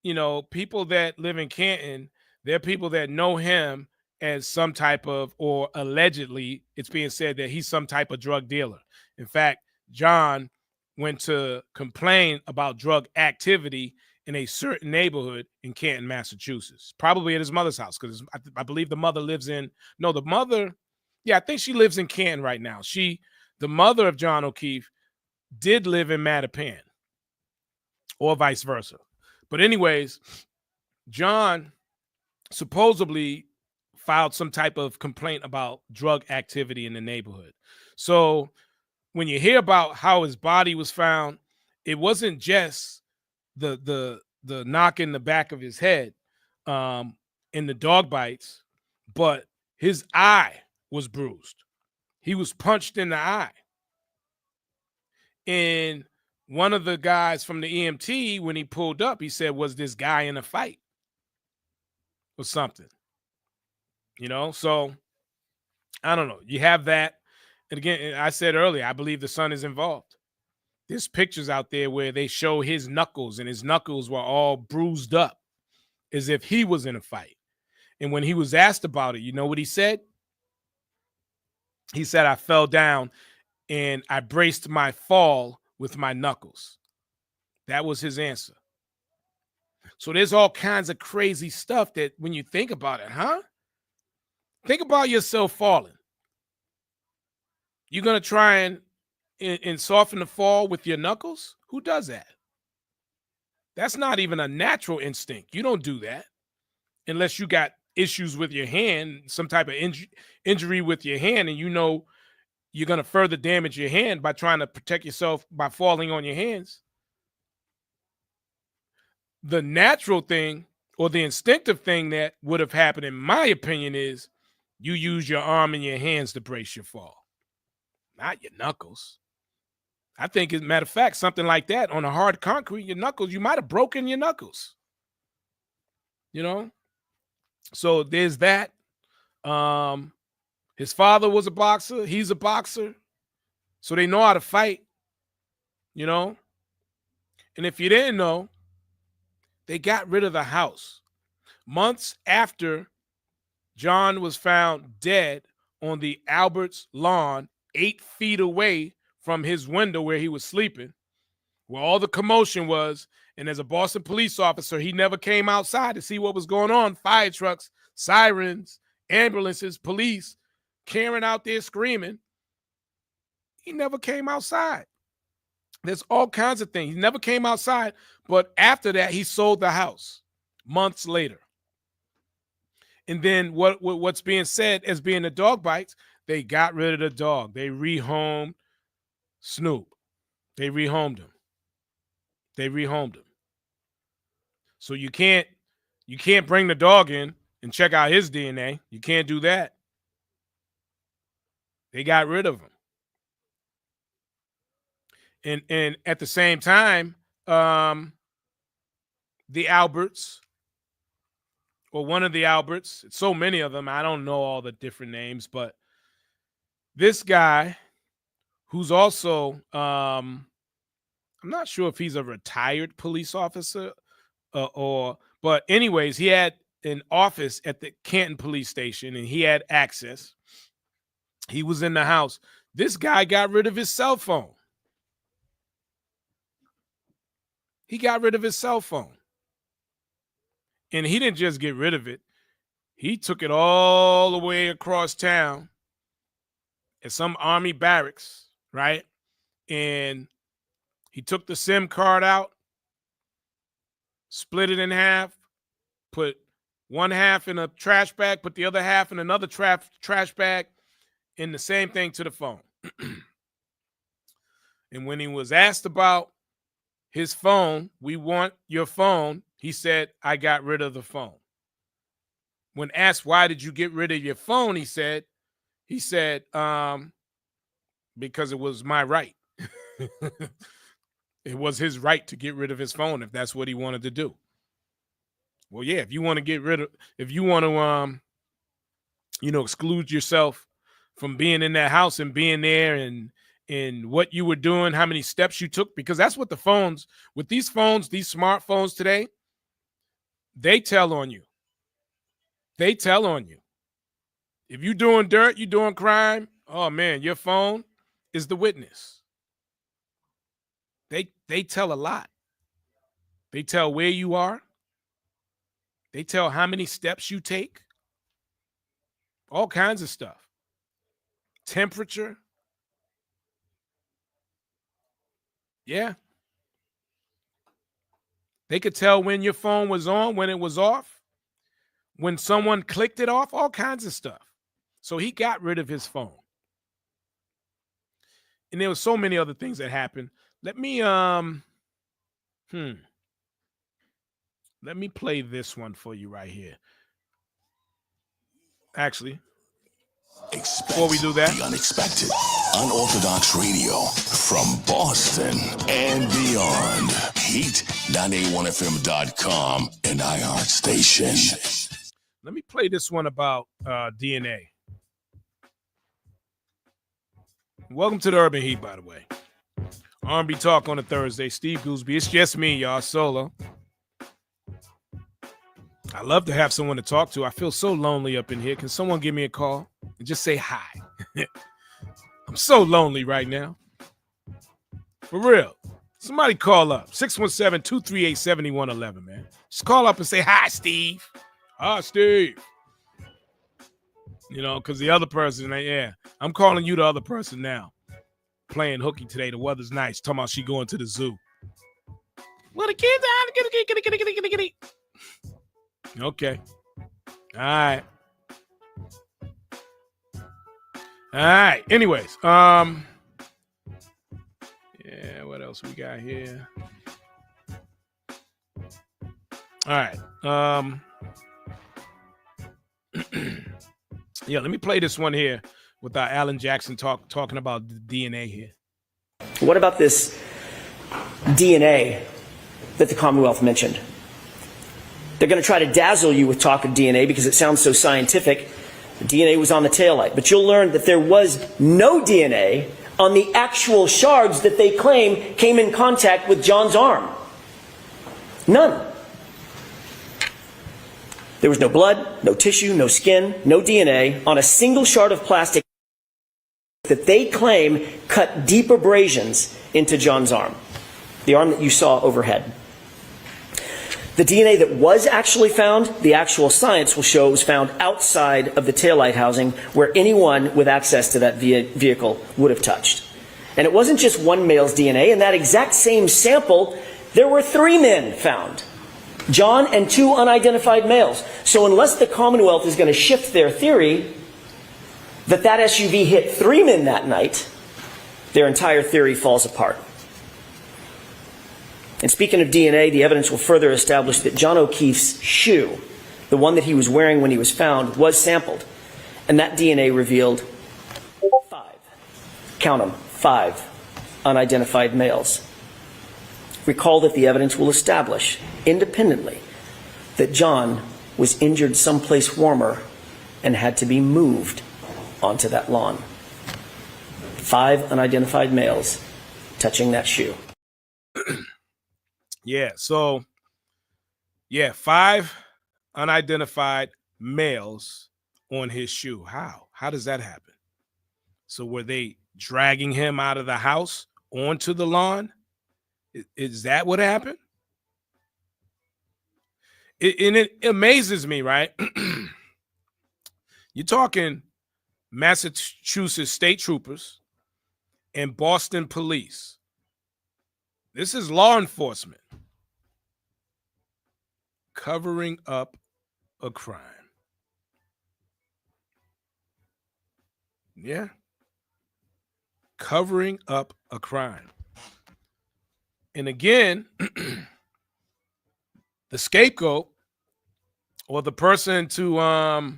you know, people that live in Canton, There are people that know him as some type of, or allegedly, it's being said that he's some type of drug dealer. In fact, John went to complain about drug activity in a certain neighborhood in Canton, Massachusetts, probably at his mother's house, because I believe the mother lives in, no, the mother, yeah, I think she lives in Canton right now. The mother of John O'Keefe did live in Mattapan, or vice versa. But anyways, John supposedly filed some type of complaint about drug activity in the neighborhood. So when you hear about how his body was found, it wasn't just the knock in the back of his head in the dog bites, but his eye was bruised. He was punched in the eye. And one of the guys from the EMT, when he pulled up, he said, was this guy in a fight or something? You know, so I don't know. You have that. And again, I said earlier, I believe the son is involved. There's pictures out there where they show his knuckles, and his knuckles were all bruised up as if he was in a fight. And when he was asked about it, you know what he said? He said, I fell down and I braced my fall with my knuckles. That was his answer. So there's all kinds of crazy stuff that when you think about it, think about yourself falling. You're going to try and soften the fall with your knuckles? Who does that? That's not even a natural instinct. You don't do that unless you got issues with your hand, some type of injury with your hand, and you know you're going to further damage your hand by trying to protect yourself by falling on your hands. The natural thing or the instinctive thing that would have happened, in my opinion, is you use your arm and your hands to brace your fall, not your knuckles. I think, as a matter of fact, something like that on a hard concrete, your knuckles, you might have broken your knuckles. You know? So there's that. His father was a boxer. He's a boxer. So they know how to fight, you know? And if you didn't know, they got rid of the house. Months after John was found dead on the Albert's lawn, 8 feet away from his window where he was sleeping, where all the commotion was. And as a Boston police officer, he never came outside to see what was going on. Fire trucks, sirens, ambulances, police, Karen out there screaming. He never came outside. There's all kinds of things. He never came outside, but after that, he sold the house months later. And then what's being said as being the dog bites, they got rid of the dog. They rehomed Snoop. They rehomed him. So you can't bring the dog in and check out his DNA. You can't do that. They got rid of him. And at the same time, the Alberts, or one of the Alberts, so many of them, I don't know all the different names, but this guy who's also, I'm not sure if he's a retired police officer but anyways, he had an office at the Canton police station and he had access. He was in the house. This guy got rid of his cell phone. He got rid of his cell phone. And he didn't just get rid of it. He took it all the way across town at some Army barracks, right? And he took the SIM card out, split it in half, put one half in a trash bag, put the other half in another trash bag, and the same thing to the phone. And when he was asked about his phone, we want your phone, he said, I got rid of the phone. When asked, why did you get rid of your phone? He said, because it was my right. It was his right to get rid of his phone if that's what he wanted to do. Well, yeah, if you want to exclude yourself from being in that house and being there and what you were doing, how many steps you took, because that's what with these phones, these smartphones today, they tell on you. They tell on you. If you're doing dirt, you're doing crime, oh man, your phone is the witness. They tell a lot. They tell where you are. They tell how many steps you take. All kinds of stuff. Temperature. Yeah. They could tell when your phone was on, when it was off, when someone clicked it off, all kinds of stuff. So he got rid of his phone. And there were so many other things that happened. Let me play this one for you right here. Actually, before we do that, the unexpected, unorthodox radio from Boston and beyond. Heat981fm.com and iHeart Station. Let me play this one about DNA. Welcome to the Urban Heat, by the way. R&B Talk on a Thursday. Steve Gooseby. It's just me, y'all, solo. I love to have someone to talk to. I feel so lonely up in here. Can someone give me a call and just say hi? I'm so lonely right now. For real. Somebody call up. 617-238-7111, man. Just call up and say, hi, Steve. Hi, Steve. You know, because the other person, yeah, I'm calling you the other person now. Playing hooky today. The weather's nice. Talking about she going to the zoo. Well, the kids are get it. Okay. All right. Anyways, yeah, what else we got here? All right. Yeah, let me play this one here with Alan Jackson talking about the DNA here. What about this DNA that the Commonwealth mentioned? They're going to try to dazzle you with talk of DNA because it sounds so scientific. The DNA was on the taillight. But you'll learn that there was no DNA on the actual shards that they claim came in contact with John's arm. None. There was no blood, no tissue, no skin, no DNA on a single shard of plastic that they claim cut deep abrasions into John's arm, the arm that you saw overhead. The DNA that was actually found, the actual science will show it was found outside of the taillight housing where anyone with access to that vehicle would have touched. And it wasn't just one male's DNA. In that exact same sample, there were 3 men found. John and 2 unidentified males. So unless the Commonwealth is going to shift their theory that SUV hit 3 men that night, their entire theory falls apart. And speaking of DNA, the evidence will further establish that John O'Keefe's shoe, the one that he was wearing when he was found, was sampled. And that DNA revealed 5, count them, 5 unidentified males. Recall that the evidence will establish independently that John was injured someplace warmer and had to be moved onto that lawn. 5 unidentified males touching that shoe. Yeah, so, yeah, 5 unidentified males on his shoe. How? How does that happen? So were they dragging him out of the house onto the lawn? Is that what happened? It amazes me, right? You're talking Massachusetts state troopers and Boston police. This is law enforcement covering up a crime. Yeah. Covering up a crime. And again, the scapegoat or the person to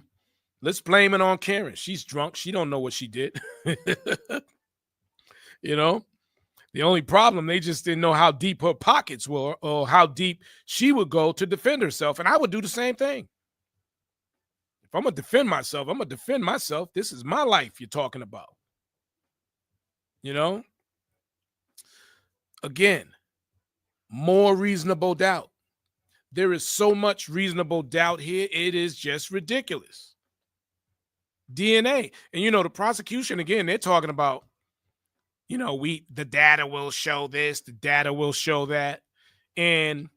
let's blame it on Karen. She's drunk. She don't know what she did. You know? The only problem, they just didn't know how deep her pockets were or how deep she would go to defend herself. And I would do the same thing. If I'm going to defend myself, I'm going to defend myself. This is my life you're talking about. You know? Again, more reasonable doubt. There is so much reasonable doubt here. It is just ridiculous. DNA. And, you know, the prosecution, again, they're talking about, you know, the data will show this, the data will show that. And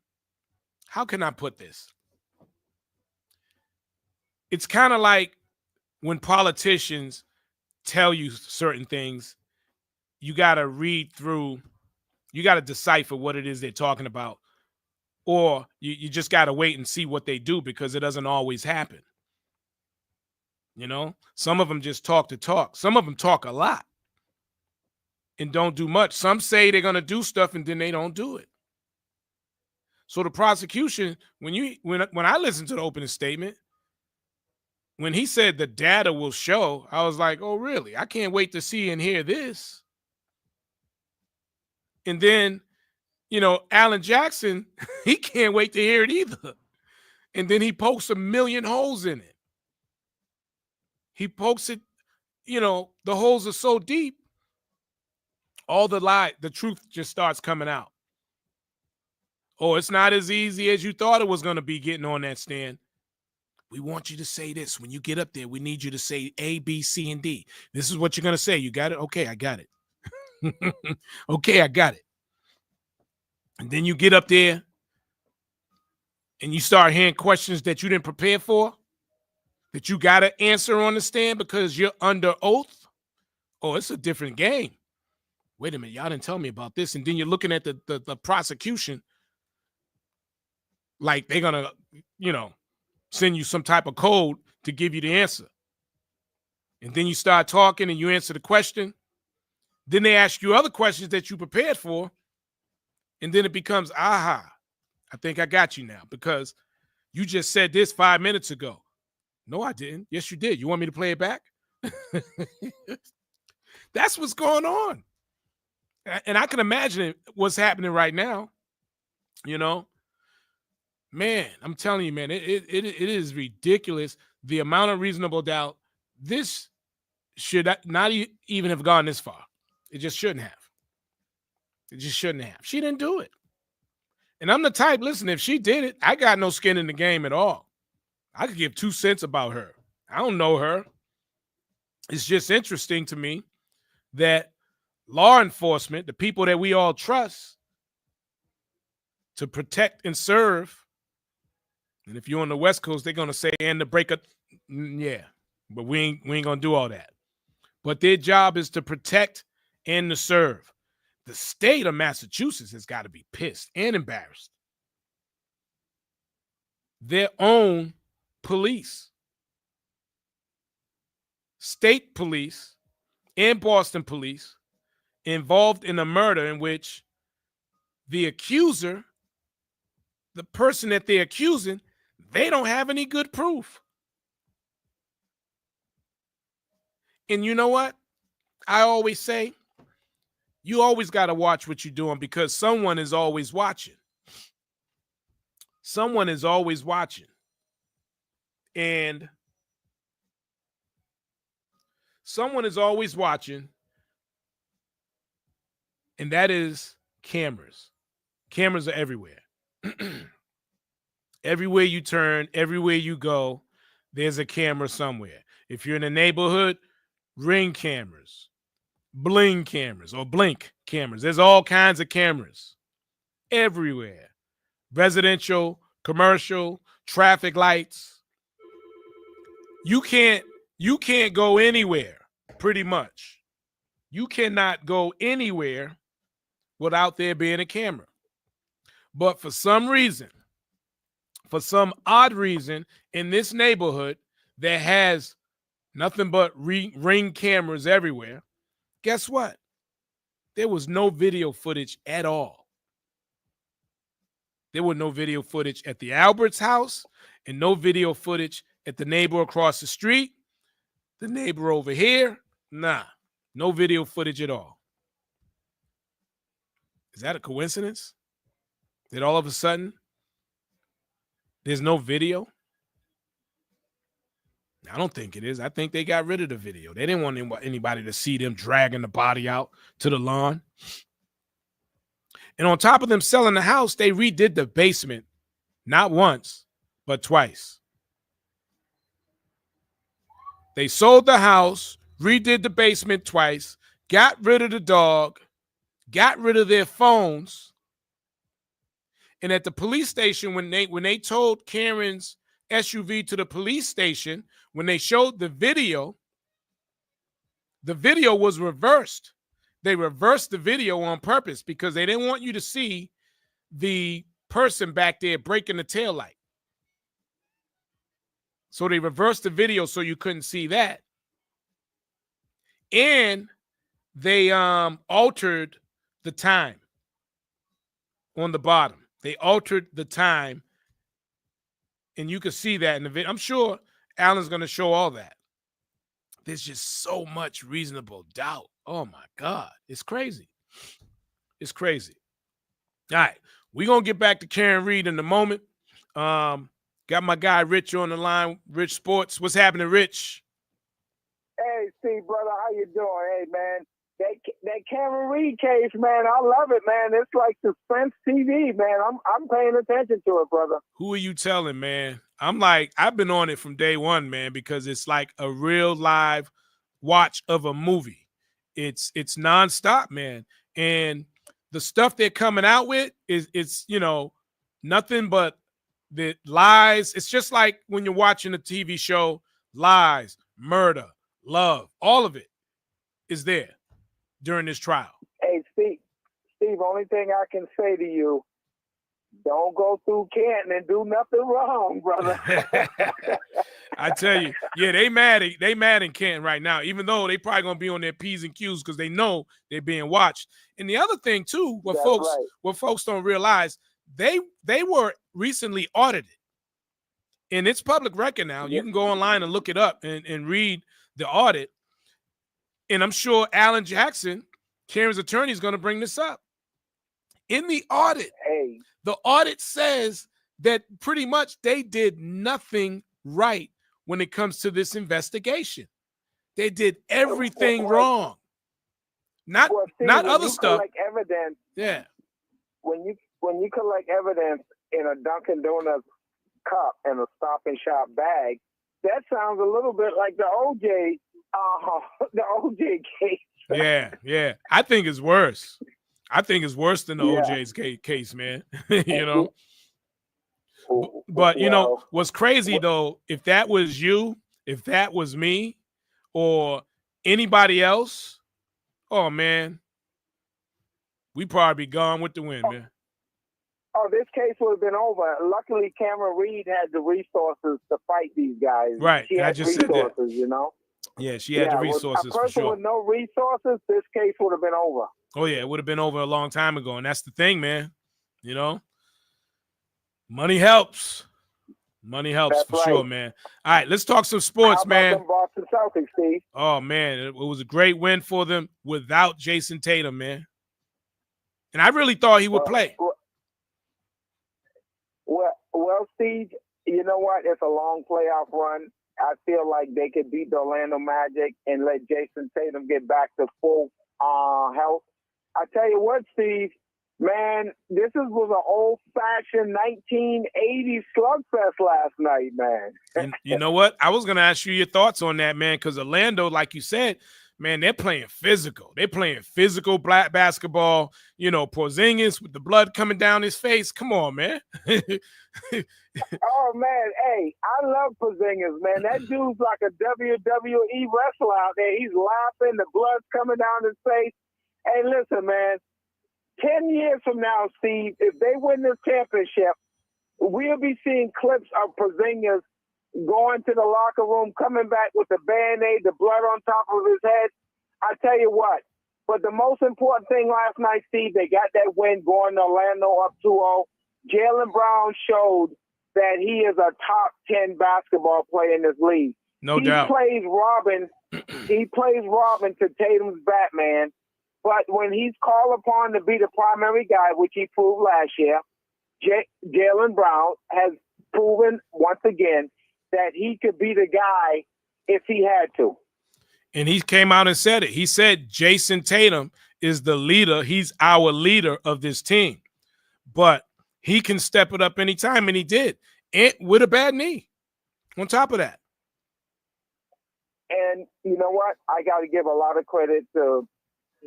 how can I put this? It's kind of like when politicians tell you certain things, you got to read through, you got to decipher what it is they're talking about, or you just got to wait and see what they do, because it doesn't always happen. You know, some of them just talk to talk. Some of them talk a lot and don't do much. Some say they're going to do stuff and then they don't do it. So the prosecution, when I listened to the opening statement, when he said the data will show, I was like, oh, really? I can't wait to see and hear this. And then, you know, Alan Jackson, he can't wait to hear it either. And then he pokes a million holes in it. He pokes it, you know, the holes are so deep, all the truth just starts coming out. Oh, it's not as easy as you thought it was going to be getting on that stand. We want you to say this. When you get up there, we need you to say A, B, C, and D. This is what you're going to say. You got it? Okay, I got it. Okay, I got it. And then you get up there and you start hearing questions that you didn't prepare for, that you got to answer on the stand because you're under oath. Oh, it's a different game. Wait a minute, y'all didn't tell me about this. And then you're looking at the prosecution like they're going to, you know, send you some type of code to give you the answer. And then you start talking and you answer the question. Then they ask you other questions that you prepared for. And then it becomes, aha, I think I got you now because you just said this 5 minutes ago. No, I didn't. Yes, you did. You want me to play it back? That's what's going on. And I can imagine what's happening right now. You know, man, I'm telling you, man, it is ridiculous. The amount of reasonable doubt. This should not even have gone this far. It just shouldn't have. It just shouldn't have. She didn't do it. And I'm the type, listen, if she did it, I got no skin in the game at all. I could give 2 cents about her. I don't know her. It's just interesting to me that law enforcement, the people that we all trust to protect and serve, and if you're on the West Coast, they're going to say, and to break a, yeah, but we ain't going to do all that. But their job is to protect and to serve. The state of Massachusetts has got to be pissed and embarrassed. Their own police, state police and Boston police involved in a murder in which the accuser, the person that they're accusing, they don't have any good proof. And you know what? I always say, you always got to watch what you're doing because someone is always watching. Someone is always watching. And someone is always watching, and that is cameras. Cameras are everywhere. Everywhere you turn, everywhere you go, there's a camera somewhere. If you're in a neighborhood, Ring cameras, bling cameras, or blink cameras. There's all kinds of cameras everywhere. Residential, commercial, traffic lights. You can't go anywhere, pretty much. You cannot go anywhere without there being a camera. But for some reason, for some odd reason, in this neighborhood that has nothing but ring cameras everywhere, guess what? There was no video footage at all. There was no video footage at the Albert's house and no video footage at the neighbor across the street, the neighbor over here. Nah, no video footage at all. Is that a coincidence? That all of a sudden there's no video? I don't think it is. I think they got rid of the video. They didn't want anybody to see them dragging the body out to the lawn. And on top of them selling the house, they redid the basement not once, but twice. They sold the house, redid the basement twice, got rid of the dog, got rid of their phones. And at the police station, when they told Karen's SUV to the police station, when they showed the video was reversed. They reversed the video on purpose because they didn't want you to see the person back there breaking the taillight. So they reversed the video so you couldn't see that. And they altered the time on the bottom. They altered the time, and you can see that in the video. I'm sure Alan's going to show all that. There's just so much reasonable doubt. Oh, my God. It's crazy. It's crazy. All right. We're going to get back to Karen Reed in a moment. Got my guy Rich on the line, Rich Sports. What's happening, Rich? Hey, Steve, brother, how you doing? Hey, man, that Karen Reed case, man, I love it, man. It's like suspense TV, man. I'm paying attention to it, brother. Who are you telling, man? I've been on it from day one, man, because it's like a real live watch of a movie. It's nonstop, man. And the stuff they're coming out with it's nothing but the lies. It's just like when you're watching a TV show, lies, murder, love, all of it is there during this trial. Hey, Steve, only thing I can say to you, don't go through Canton and do nothing wrong, brother. I tell you, yeah, they mad in Canton right now, even though they probably gonna be on their P's and Q's because they know they're being watched. And the other thing too, what folks don't realize, they were recently audited. And it's public record now. You can go online and look it up and read the audit. And I'm sure Alan Jackson, Karen's attorney, is going to bring this up. In the audit, the audit says that pretty much they did nothing right when it comes to this investigation. They did everything wrong. Not other stuff. Evidence, yeah. When you collect evidence in a Dunkin' Donuts cup and a Stop and Shop bag, that sounds a little bit like the OJ case. Yeah. I think it's worse. I think it's worse than the OJ's case, man. But what's crazy though, if that was you, if that was me, or anybody else, oh man, we probably be gone with the wind, man. Oh, this case would have been over. Luckily, Cameron Reed had the resources to fight these guys. Right. She had I just resources, said that. you know? Yeah, she had the resources for sure. With no resources, this case would have been over. Oh, yeah, it would have been over a long time ago. And that's the thing, man. Money helps. Money helps that's for right. sure, man. All right, let's talk some sports, man. Them Boston Celtics, Steve? Oh, man, it was a great win for them without Jason Tatum, man. And I really thought he would play. Well, Steve, you know what? It's a long playoff run. I feel like they could beat the Orlando Magic and let Jason Tatum get back to full health. I tell you what, Steve, man, this was an old-fashioned 1980s slugfest last night, man. And you know what? I was going to ask you your thoughts on that, man, because Orlando, like you said, man, they're playing physical. They're playing physical black basketball. Porzingis with the blood coming down his face. Come on, man. Oh, man, hey, I love Porzingis, man. That dude's like a WWE wrestler out there. He's laughing, the blood's coming down his face. Hey, listen, man, 10 years from now, Steve, if they win this championship, we'll be seeing clips of Porzingis going to the locker room, coming back with the Band-Aid, the blood on top of his head. I tell you what, but the most important thing last night, Steve, they got that win going to Orlando up 2-0. Jaylen Brown showed that he is a top 10 basketball player in this league. No doubt. He plays Robin to Tatum's Batman, but when he's called upon to be the primary guy, which he proved last year, Jaylen Brown has proven once again that he could be the guy if he had to. And he came out and said it. He said Jason Tatum is the leader. He's our leader of this team. But he can step it up anytime, and he did, and with a bad knee. On top of that. And you know what? I got to give a lot of credit to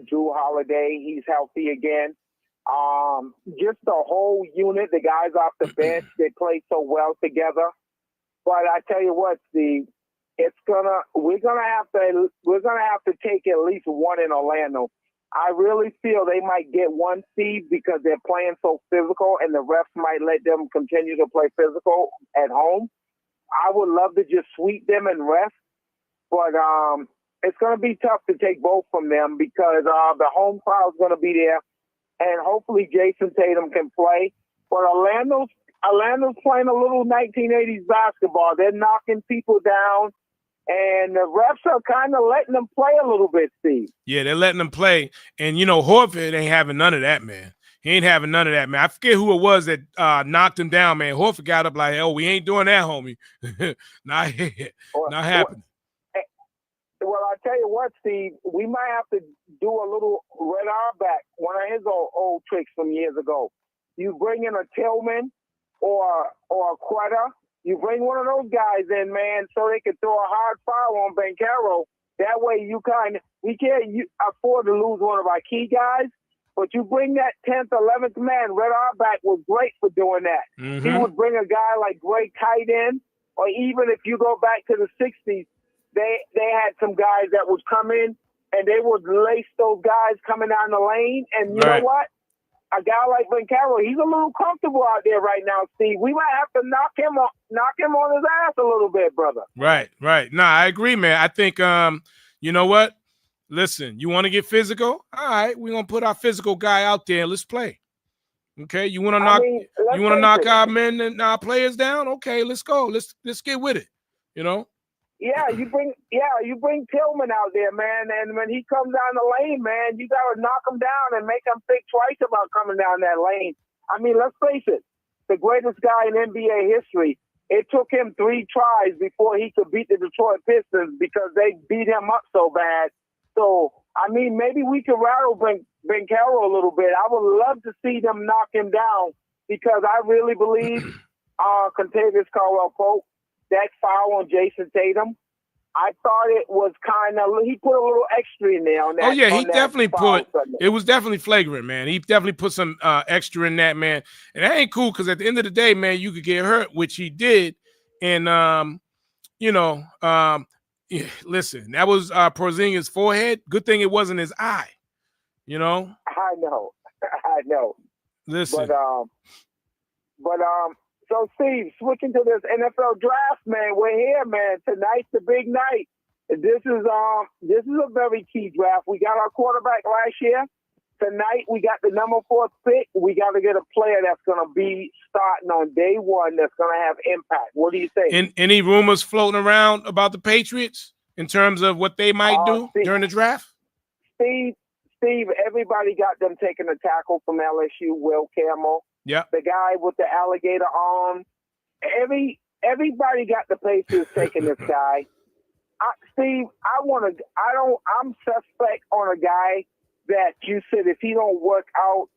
Drew Holiday. He's healthy again. Just the whole unit, the guys off the bench, they play so well together. But I tell you what, Steve, we're gonna have to take at least one in Orlando. I really feel they might get one seed because they're playing so physical, and the refs might let them continue to play physical at home. I would love to just sweep them and rest, but it's going to be tough to take both from them because the home crowd's going to be there, and hopefully Jason Tatum can play. But Orlando's playing a little 1980s basketball. They're knocking people down, and the refs are kind of letting them play a little bit, Steve. Yeah, they're letting them play, and Horford ain't having none of that, man. He ain't having none of that, man. I forget who it was that knocked him down, man. Horford got up like, "Oh, we ain't doing that, homie." not happening. Well, I tell you what, Steve, we might have to do a little Red Auerbach, one of his old tricks from years ago. You bring in a Tillman or a Crpto. You bring one of those guys in, man, so they can throw a hard foul on Banchero. That way we can't afford to lose one of our key guys. But you bring that 10th, 11th man. Red Auerbach was great for doing that. Mm-hmm. He would bring a guy like Greg Kite in, or even if you go back to the 60s, they had some guys that would come in, and they would lace those guys coming down the lane. And you know what? A guy like Banchero, he's a little comfortable out there right now, Steve. We might have to knock him on his ass a little bit, brother. Right. Nah, I agree, man. I think, you know what? Listen, you want to get physical? All right, we're gonna put our physical guy out there. Let's play. Okay, you want to knock our men and our players down? Okay, let's go. Let's get with it. Yeah, you bring Tillman out there, man, and when he comes down the lane, man, you gotta knock him down and make him think twice about coming down that lane. I mean, let's face it, the greatest guy in NBA history. It took him 3 tries before he could beat the Detroit Pistons because they beat him up so bad. So, I mean, maybe we could rattle Banchero a little bit. I would love to see them knock him down because I really believe Contavious Caldwell-Pope, that foul on Jason Tatum, I thought it was he put a little extra in there on that. Oh, yeah, he definitely it was definitely flagrant, man. He definitely put some extra in that, man. And that ain't cool because at the end of the day, man, you could get hurt, which he did. And, yeah, listen, that was Porzingis' forehead. Good thing it wasn't his eye. I know. Listen, but so Steve, switching to this NFL draft, man, we're here, man. Tonight's the big night. This is a very key draft. We got our quarterback last year. Tonight we got the number 4 pick. We got to get a player that's going to be starting on day one. That's going to have impact. What do you think? Any rumors floating around about the Patriots in terms of what they might do during the draft? Steve, everybody got them taking a tackle from LSU, Will Campbell. Yeah. The guy with the alligator arm. Everybody got the Patriots taking this guy. Steve, I'm suspect on a guy that you said if he don't work out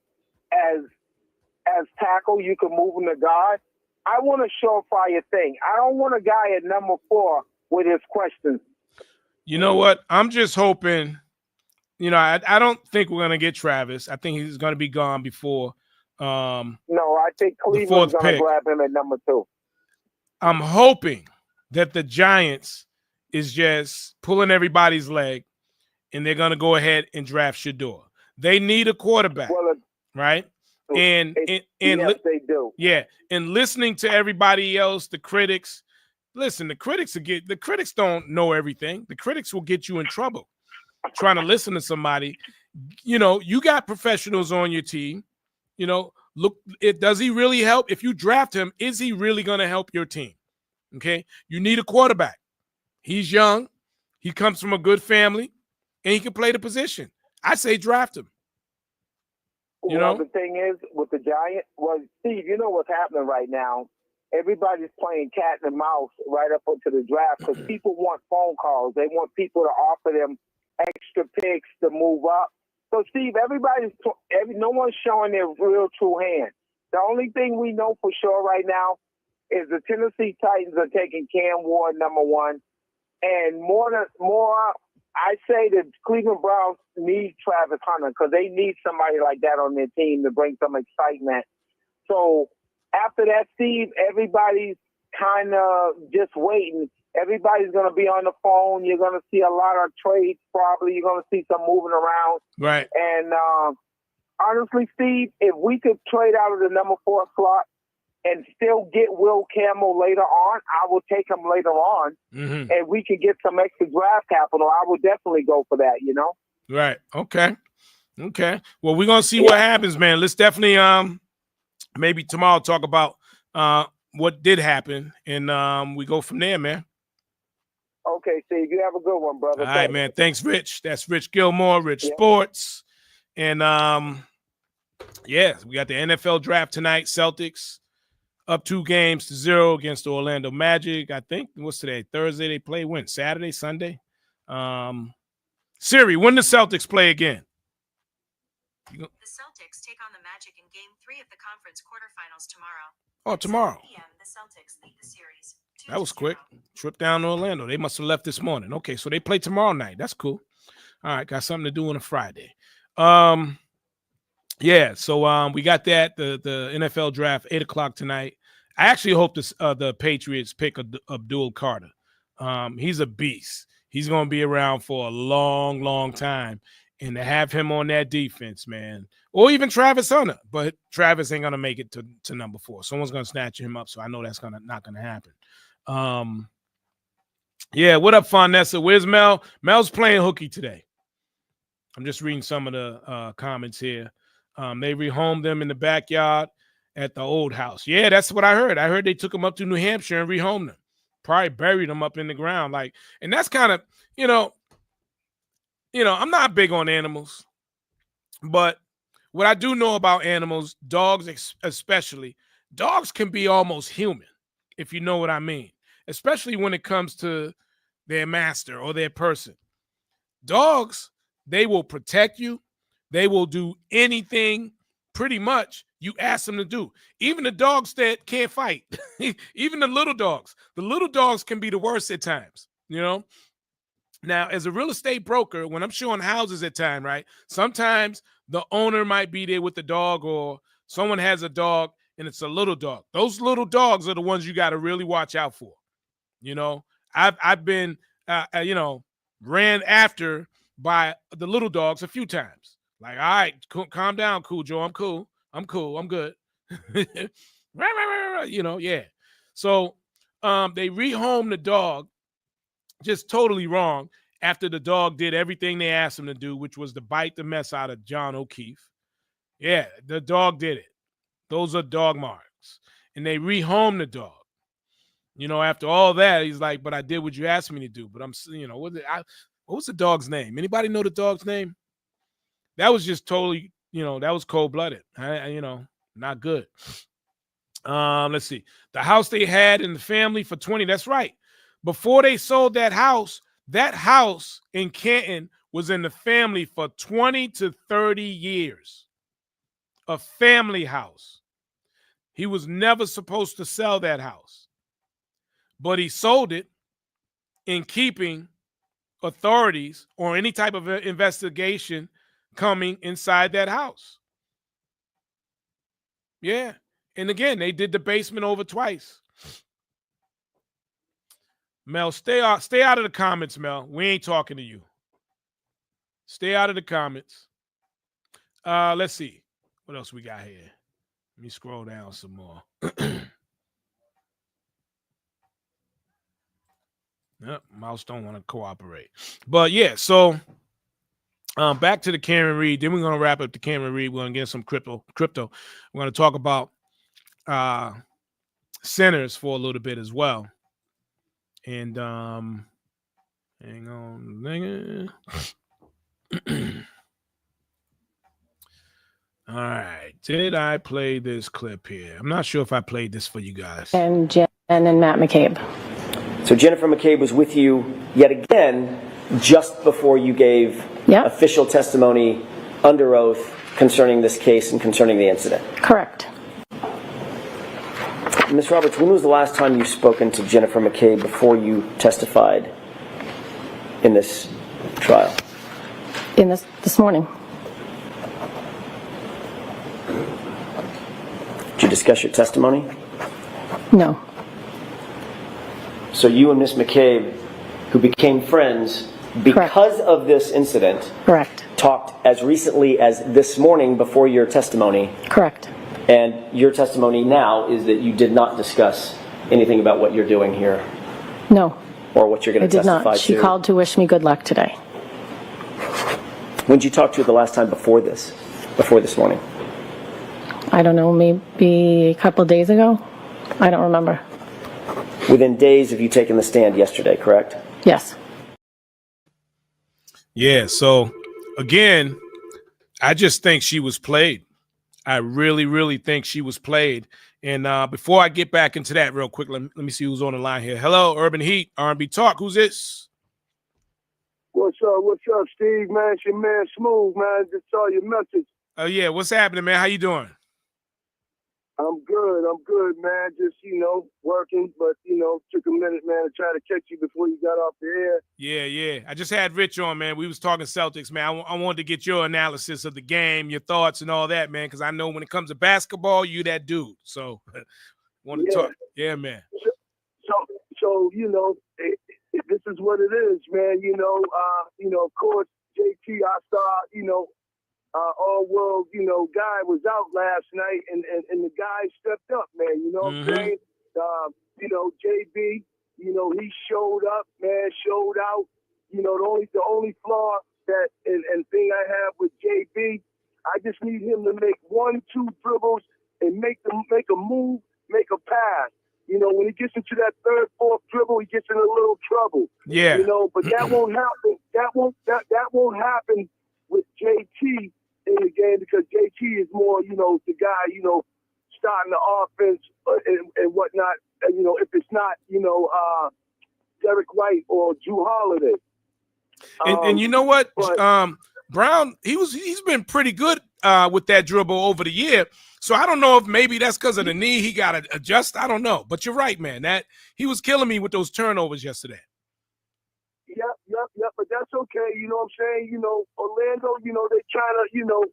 as tackle, you can move him to guard. I want a surefire thing. I don't want a guy at number 4 with his questions. You know what? I'm just hoping. I don't think we're gonna get Travis. I think he's gonna be gone before. No, I think Cleveland's gonna grab him at number 2. I'm hoping that the Giants is just pulling everybody's leg, and they're gonna go ahead and draft Shador. They need a quarterback, right? And yes, they do. Yeah, and listening to everybody else, the critics. Listen, the critics don't know everything. The critics will get you in trouble trying to listen to somebody. You got professionals on your team. Look, does he really help? If you draft him, is he really going to help your team? Okay, you need a quarterback. He's young. He comes from a good family, and he can play the position. I say draft him. The thing is, with the Giants, Steve, you know what's happening right now? Everybody's playing cat and mouse right up into the draft because people want phone calls. They want people to offer them extra picks to move up. So, Steve, no one's showing their real true hand. The only thing we know for sure right now is the Tennessee Titans are taking Cam Ward #1, and more, I say the Cleveland Browns need Travis Hunter because they need somebody like that on their team to bring some excitement. So after that, Steve, everybody's kind of just waiting. Everybody's going to be on the phone. You're going to see a lot of trades probably. You're going to see some moving around. Right. And honestly, Steve, if we could trade out of the #4 slot and still get Will Campbell later on, I will take him later on. Mm-hmm. And we could get some extra draft capital. I would definitely go for that, you know? Right. Okay. Well, we're going to see what happens, man. Let's definitely maybe tomorrow talk about what did happen, and we go from there, man. Okay, Steve, you have a good one, brother. All right, man. Thanks, Rich. That's Rich Gilmore, Rich Sports. And yeah, we got the NFL draft tonight. Celtics up 2-0 against the Orlando Magic. I think what's today? Thursday they play. When? Saturday, Sunday? Siri, when the Celtics play again? The Celtics take on the Magic in Game 3 of the conference quarterfinals tomorrow. Oh, tomorrow. 7 p.m. The Celtics lead the series. That was quick. Trip down to Orlando. They must have left this morning. Okay, so they play tomorrow night. That's cool. All right, got something to do on a Friday. Yeah, so we got that, the NFL draft, 8 o'clock tonight. I actually hope the Patriots pick Abdul Carter. He's a beast. He's going to be around for a long, long time. And to have him on that defense, man, or even Travis Hunter, but Travis ain't going to make it to #4. Someone's going to snatch him up, so I know that's not going to happen. Yeah, what up, Fonessa? Where's Mel? Mel's playing hooky today. I'm just reading some of the comments here. They rehomed them in the backyard at the old house. Yeah, that's what I heard. I heard they took them up to New Hampshire and rehomed them. Probably buried them up in the ground. And that's kind of, I'm not big on animals, but what I do know about animals, dogs especially, dogs can be almost human, if you know what I mean, especially when it comes to their master or their person. Dogs, they will protect you. They will do anything pretty much you ask them to do. Even the dogs that can't fight, even the little dogs can be the worst at times, Now, as a real estate broker, when I'm showing houses at time, right, sometimes the owner might be there with the dog, or someone has a dog and it's a little dog. Those little dogs are the ones you got to really watch out for. I've been, ran after by the little dogs a few times. Like, all right, calm down, cool, Joe. I'm cool. I'm good. Yeah. So they rehomed the dog just totally wrong after the dog did everything they asked him to do, which was to bite the mess out of John O'Keefe. Yeah, the dog did it. Those are dog marks. And they rehomed the dog. After all that, he's like, but I did what you asked me to do. But I'm, what was the dog's name? Anybody know the dog's name? That was just totally, that was cold-blooded. Not good. Let's see. The house they had in the family for 20, that's right. Before they sold that house in Canton was in the family for 20 to 30 years. A family house. He was never supposed to sell that house. But he sold it in keeping authorities or any type of investigation coming inside that house. Yeah. And again, they did the basement over twice. Mel, stay out of the comments, Mel. We ain't talking to you. Stay out of the comments. Let's see. What else we got here? Let me scroll down some more. Yep, mouse don't want to cooperate. But yeah, so back to the Cameron Reed. Then we're going to wrap up the Cameron Reed. We're going to get some crypto. We're going to talk about centers for a little bit as well. And hang on, nigga. All right. Did I play this clip here? I'm not sure if I played this for you guys. And Jen and Matt McCabe. So Jennifer McCabe was with you yet again just before you gave official testimony under oath concerning this case and concerning the incident. Correct. Ms. Roberts, when was the last time you've spoken to Jennifer McCabe before you testified in this trial? In this morning. Did you discuss your testimony? No. So you and Ms. McCabe, who became friends because of this incident, Correct. talked as recently as this morning before your testimony. Correct. And your testimony now is that you did not discuss anything about what you're doing here. No. Or what you're going I to did testify not. She to. called to wish me good luck today. When did you talk to her the last time before this morning? I don't know, maybe a couple of days ago? I don't remember. Within days of you taking the stand yesterday, correct? Yes. Yeah, so again, I just think she was played. I really, really think she was played. And before I get back into that real quick, let me see who's on the line here. Hello, Urban Heat, R&B Talk. Who's this? What's up, Steve, man? It's your man Smooth, man. Just saw your message. Oh, yeah. What's happening, man? How you doing? I'm good, man. Just, working, but, took a minute, man, to try to catch you before you got off the air. Yeah. I just had Rich on, man. We was talking Celtics, man. I wanted to get your analysis of the game, your thoughts and all that, man, because I know when it comes to basketball, you that dude. So want to talk. Yeah, man. So this is what it is, man. Of course, JT, our star, all-world, guy was out last night, and the guy stepped up, man. You know what I'm saying? JB, he showed up, man, showed out. The only flaw that and thing I have with JB, I just need him to make 1-2 dribbles and make a move, make a pass. When he gets into that third, fourth dribble, he gets in a little trouble. Yeah. But that won't happen. That won't happen with JT in the game, because JT is more, the guy, starting the offense and whatnot. If it's not, Derek White or Drew Holiday. And you know what? Brown, he's been pretty good with that dribble over the year. So I don't know if maybe that's because of the knee. He got to adjust. I don't know. But you're right, man. That he was killing me with those turnovers yesterday. Yep. But that's okay. You know what I'm saying? Orlando, they trying to,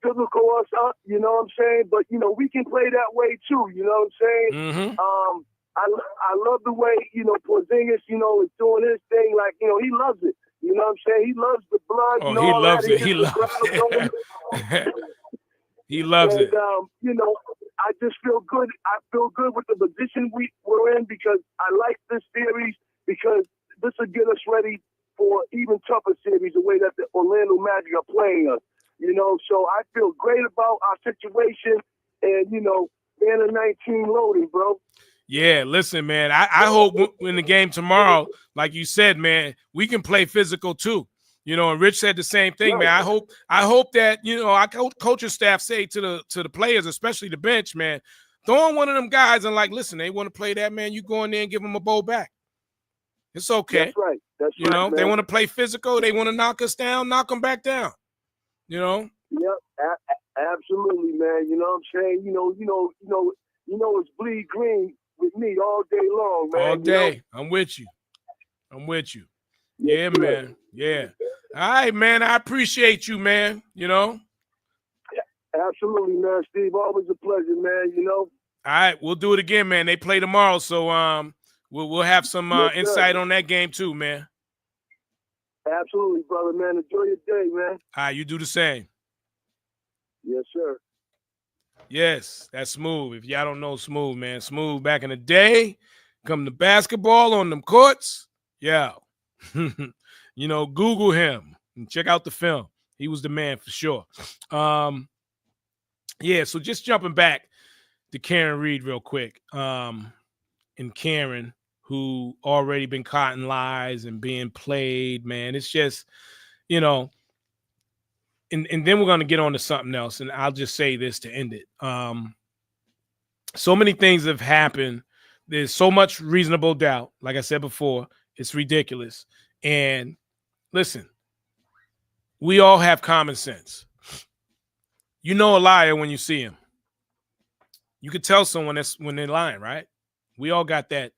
physical us up. You know what I'm saying? But, we can play that way too. You know what I'm saying? Mm-hmm. I love the way, Porzingis, is doing his thing. Like, he loves it. You know what I'm saying? He loves the blood. Oh, he loves it. He loves it. He loves it. I just feel good. I feel good with the position we're in, because I like this series, because this will get us ready for even tougher series, the way that the Orlando Magic are playing us. So I feel great about our situation, and, man of 19 loading, bro. Yeah, listen, man, I hope in the game tomorrow, like you said, man, we can play physical too. And Rich said the same thing, right. Man. I hope that, our coaching staff say to the players, especially the bench, man, throw on one of them guys and like, listen, they want to play that, man, you go in there and give them a bowl back. It's okay. That's right. That's right, they want to play physical. They want to knock us down, knock them back down. Yep, absolutely, man. You know what I'm saying? It's bleed green with me all day long, man. All day. I'm with you. Yeah, man. Yeah. All right, man. I appreciate you, man. Absolutely, man. Steve, always a pleasure, man. All right, we'll do it again, man. They play tomorrow, so we'll have some insight on that game too, man. Absolutely, brother, man. Enjoy your day, man. All right, you do the same. Yes, sir. Yes, that's Smooth. If y'all don't know Smooth, man, Smooth back in the day, come to basketball on them courts. Yeah. Google him and check out the film. He was the man for sure. Yeah, so just jumping back to Karen Reed real quick. And Karen, who already been caught in lies and being played, man. It's just, and then we're going to get on to something else, and I'll just say this to end it. So many things have happened. There's so much reasonable doubt. Like I said before, it's ridiculous. And listen, we all have common sense. You know a liar when you see him. You could tell someone that's when they're lying, right? We all got that,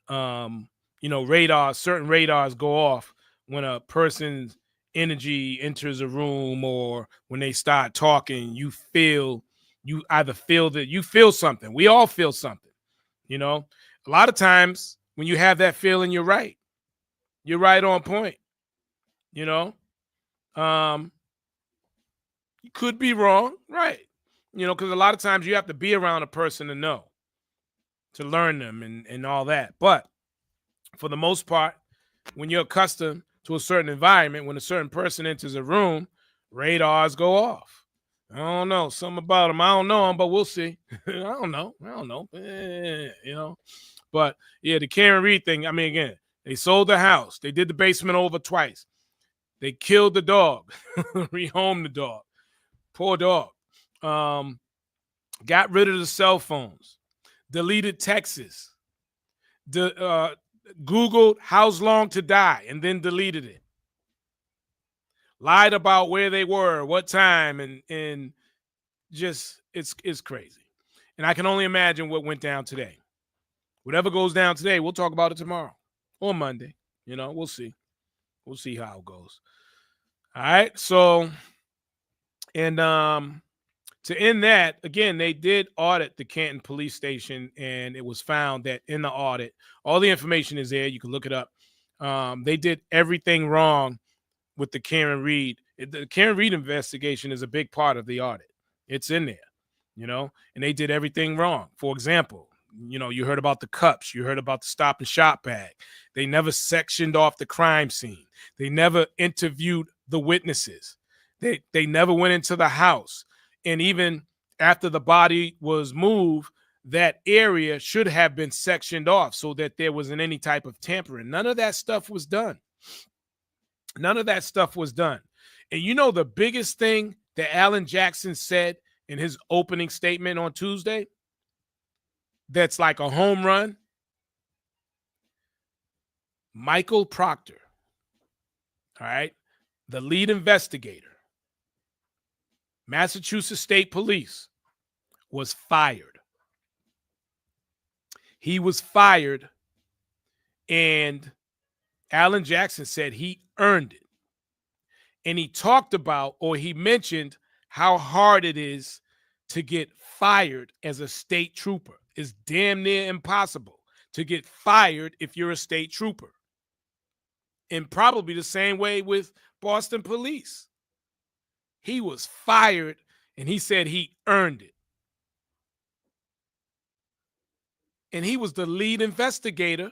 radar. Certain radars go off when a person's energy enters a room or when they start talking. You either feel that you feel something. We all feel something. A lot of times when you have that feeling, you're right. You're right on point. You could be wrong, right? Because a lot of times you have to be around a person to know, to learn them and all that. But for the most part, when you're accustomed to a certain environment, when a certain person enters a room, radars go off. I don't know. Something about them. I don't know them, but we'll see. I don't know. But yeah, the Karen Reed thing, I mean, again, they sold the house. They did the basement over twice. They killed the dog, rehomed the dog. Poor dog. Got rid of the cell phones, deleted texts, Googled how's long to die and then deleted it. Lied about where they were, what time, and just it's crazy. And I can only imagine what went down today. Whatever goes down today, we'll talk about it tomorrow or Monday. We'll see. We'll see how it goes. All right. So, and to end that, again, they did audit the Canton police station, and it was found that in the audit, all the information is there. You can look it up. They did everything wrong with the Karen Reed. The Karen Reed investigation is a big part of the audit. It's in there, and they did everything wrong. For example, you heard about the cups. You heard about the stop and shop bag. They never sectioned off the crime scene. They never interviewed the witnesses. They never went into the house. And even after the body was moved, that area should have been sectioned off so that there wasn't any type of tampering. None of that stuff was done. None of that stuff was done. And the biggest thing that Alan Jackson said in his opening statement on Tuesday, that's like a home run? Michael Proctor, all right, the lead investigator, Massachusetts State Police, was fired. He was fired, and Alan Jackson said he earned it. And he talked about, or he mentioned, how hard it is to get fired as a state trooper. It's damn near impossible to get fired if you're a state trooper. And probably the same way with Boston police. He was fired, and he said he earned it. And he was the lead investigator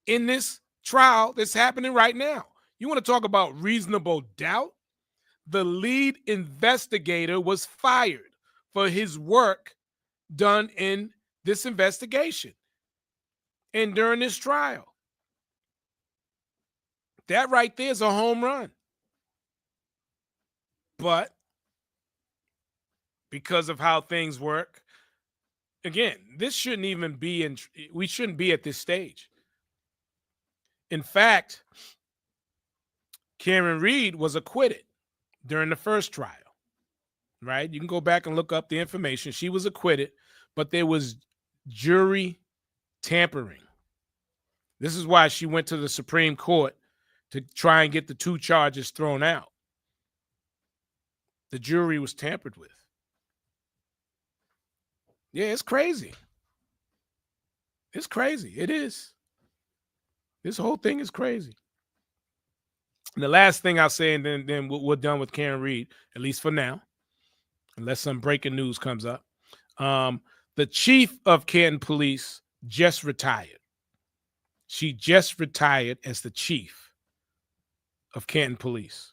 in this trial that's happening right now. You want to talk about reasonable doubt? The lead investigator was fired for his work done in this investigation and during this trial. That right there is a home run. But because of how things work, again, this shouldn't even be we shouldn't be at this stage. In fact, Karen Reed was acquitted during the first trial, right? You can go back and look up the information. She was acquitted, but there was jury tampering. This is why she went to the Supreme Court to try and get the 2 charges thrown out. The jury was tampered with. Yeah, it's crazy. It's crazy. It is. This whole thing is crazy. And the last thing I'll say, and then we're done with Karen Reed, at least for now, unless some breaking news comes up. The chief of Canton Police just retired. She just retired as the chief of Canton Police.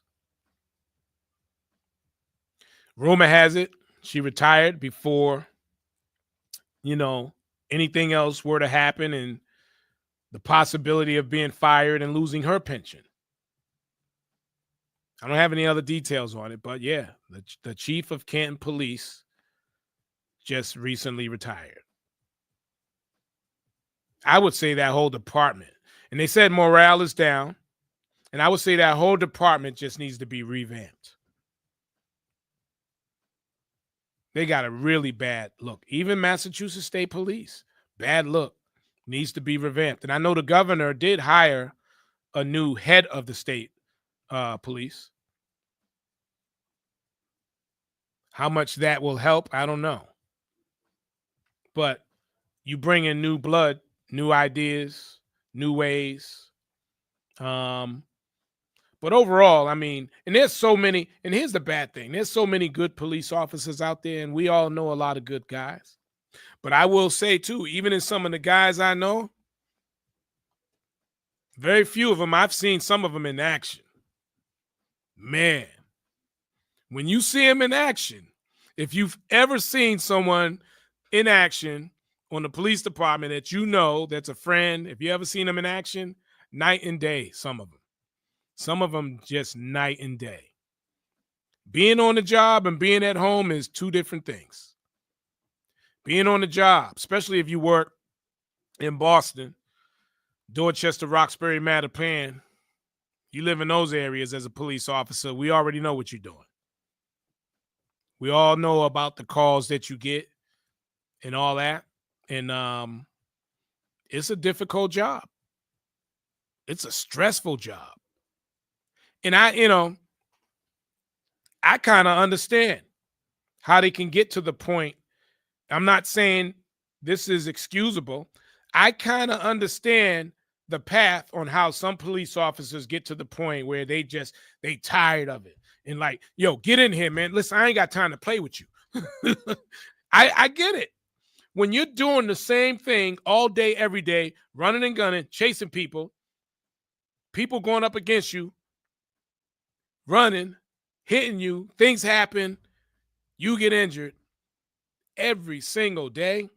Rumor has it she retired before, anything else were to happen and the possibility of being fired and losing her pension. I don't have any other details on it, but yeah, the chief of Canton Police just recently retired. I would say that whole department, and they said morale is down, and I would say that whole department just needs to be revamped. They got a really bad look. Even Massachusetts State Police, bad look, needs to be revamped. And I know the governor did hire a new head of the state police. How much that will help, I don't know. But you bring in new blood, new ideas, new ways. But overall, I mean, and there's so many, and here's the bad thing. There's so many good police officers out there, and we all know a lot of good guys. But I will say, too, even in some of the guys I know, very few of them, I've seen some of them in action. Man, when you see them in action, if you've ever seen someone in action on the police department that you know that's a friend, if you ever seen them in action, night and day, some of them. Some of them just night and day. Being on the job and being at home is two different things. Being on the job, especially if you work in Boston, Dorchester, Roxbury, Mattapan, you live in those areas as a police officer, we already know what you're doing. We all know about the calls that you get and all that. And it's a difficult job. It's a stressful job. And I kind of understand how they can get to the point. I'm not saying this is excusable. I kind of understand the path on how some police officers get to the point where they tired of it. And like, yo, get in here, man. Listen, I ain't got time to play with you. I get it. When you're doing the same thing all day, every day, running and gunning, chasing people going up against you, running, hitting you, things happen, you get injured every single day,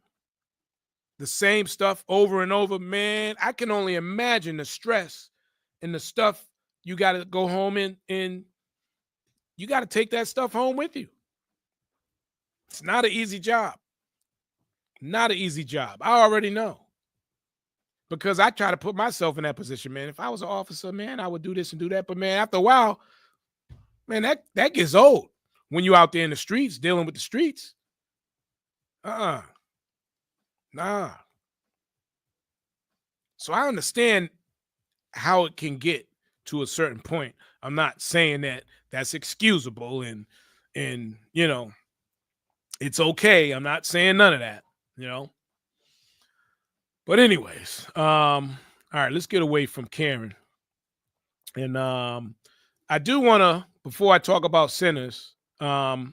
the same stuff over and over, man, I can only imagine the stress and the stuff you got to go home and you got to take that stuff home with you. It's not an easy job. Not an easy job. I already know. Because I try to put myself in that position, man. If I was an officer, man, I would do this and do that. But, man, after a while, man, that gets old when you're out there in the streets, dealing with the streets. Nah. So I understand how it can get to a certain point. I'm not saying that that's excusable and you know, it's okay. I'm not saying none of that, you know. But anyways, all right, let's get away from Karen. And I do want to, before I talk about sinners, I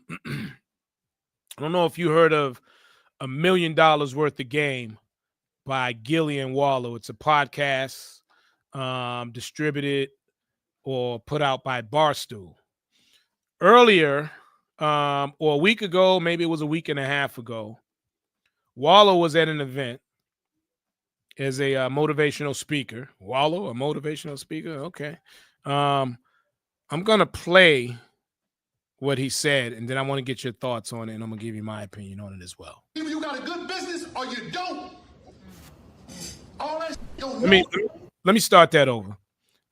don't know if you heard of $1 Million Worth of Game by Gillian Wallo. It's a podcast distributed or put out by Barstool. Earlier, or a week ago, maybe it was a week and a half ago, Wallo was at an event as a motivational speaker. Wallo, a motivational speaker? Okay. I'm going to play what he said, and then I want to get your thoughts on it, and I'm going to give you my opinion on it as well. Either you got a good business or you don't. All that don't Let me start that over.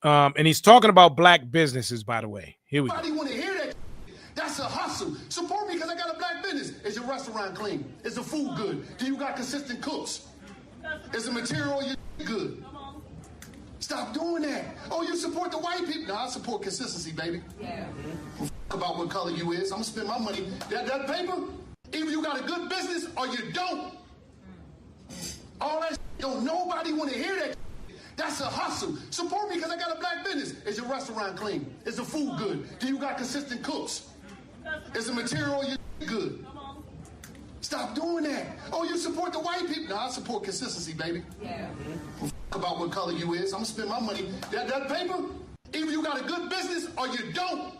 And he's talking about black businesses, by the way. Here we go. Nobody want to hear that. That's a hustle. Support me because I got a black business. Is your restaurant clean? Is the food good? Do you got consistent cooks? Is the material good? Stop doing that. Oh, you support the white people? No, I support consistency, baby. Yeah. About what color you is. I'm gonna spend my money. That paper, either you got a good business or you don't. All that don't nobody want to hear that. That's a hustle. Support me because I got a black business. Is your restaurant clean? Is the food good? Do you got consistent cooks? Is the material good? Stop doing that. Oh, you support the white people? No, I support consistency, baby. Yeah. About what color you is. I'm gonna spend my money. That paper, either you got a good business or you don't.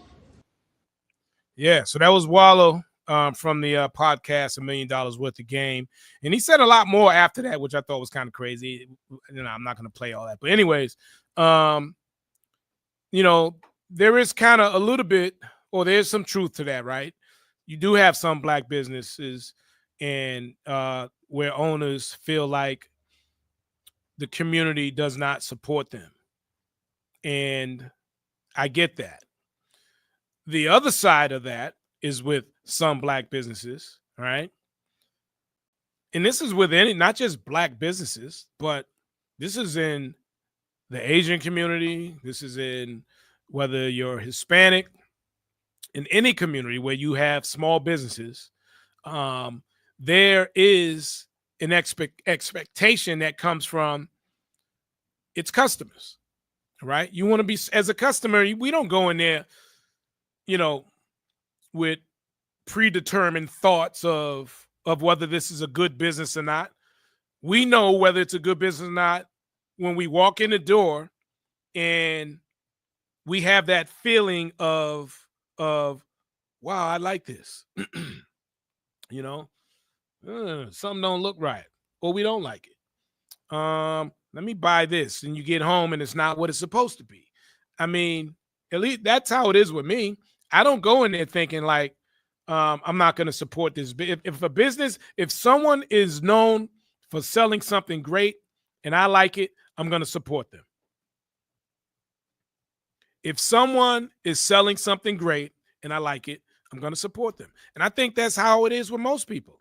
Yeah, so that was Wallo from the podcast, $1 Million Worth of Game. And he said a lot more after that, which I thought was kind of crazy. You know, I'm not going to play all that. But anyways, you know, there is kind of a little bit, or there's some truth to that, right? You do have some black businesses and where owners feel like the community does not support them. And I get that. The other side of that is with some black businesses, right? And this is with not just black businesses, but this is in the Asian community. This is in whether you're Hispanic, in any community where you have small businesses, there is an expectation that comes from its customers, right? You want to be, as a customer, we don't go in there, with predetermined thoughts of whether this is a good business or not. We know whether it's a good business or not when we walk in the door and we have that feeling of wow, I like this. Something don't look right, or we don't like it. Let me buy this, and you get home and it's not what it's supposed to be. I mean, at least that's how it is with me. I don't go in there thinking like, I'm not going to support this. If someone is known for selling something great and I like it, I'm going to support them. If someone is selling something great and I like it, I'm going to support them. And I think that's how it is with most people.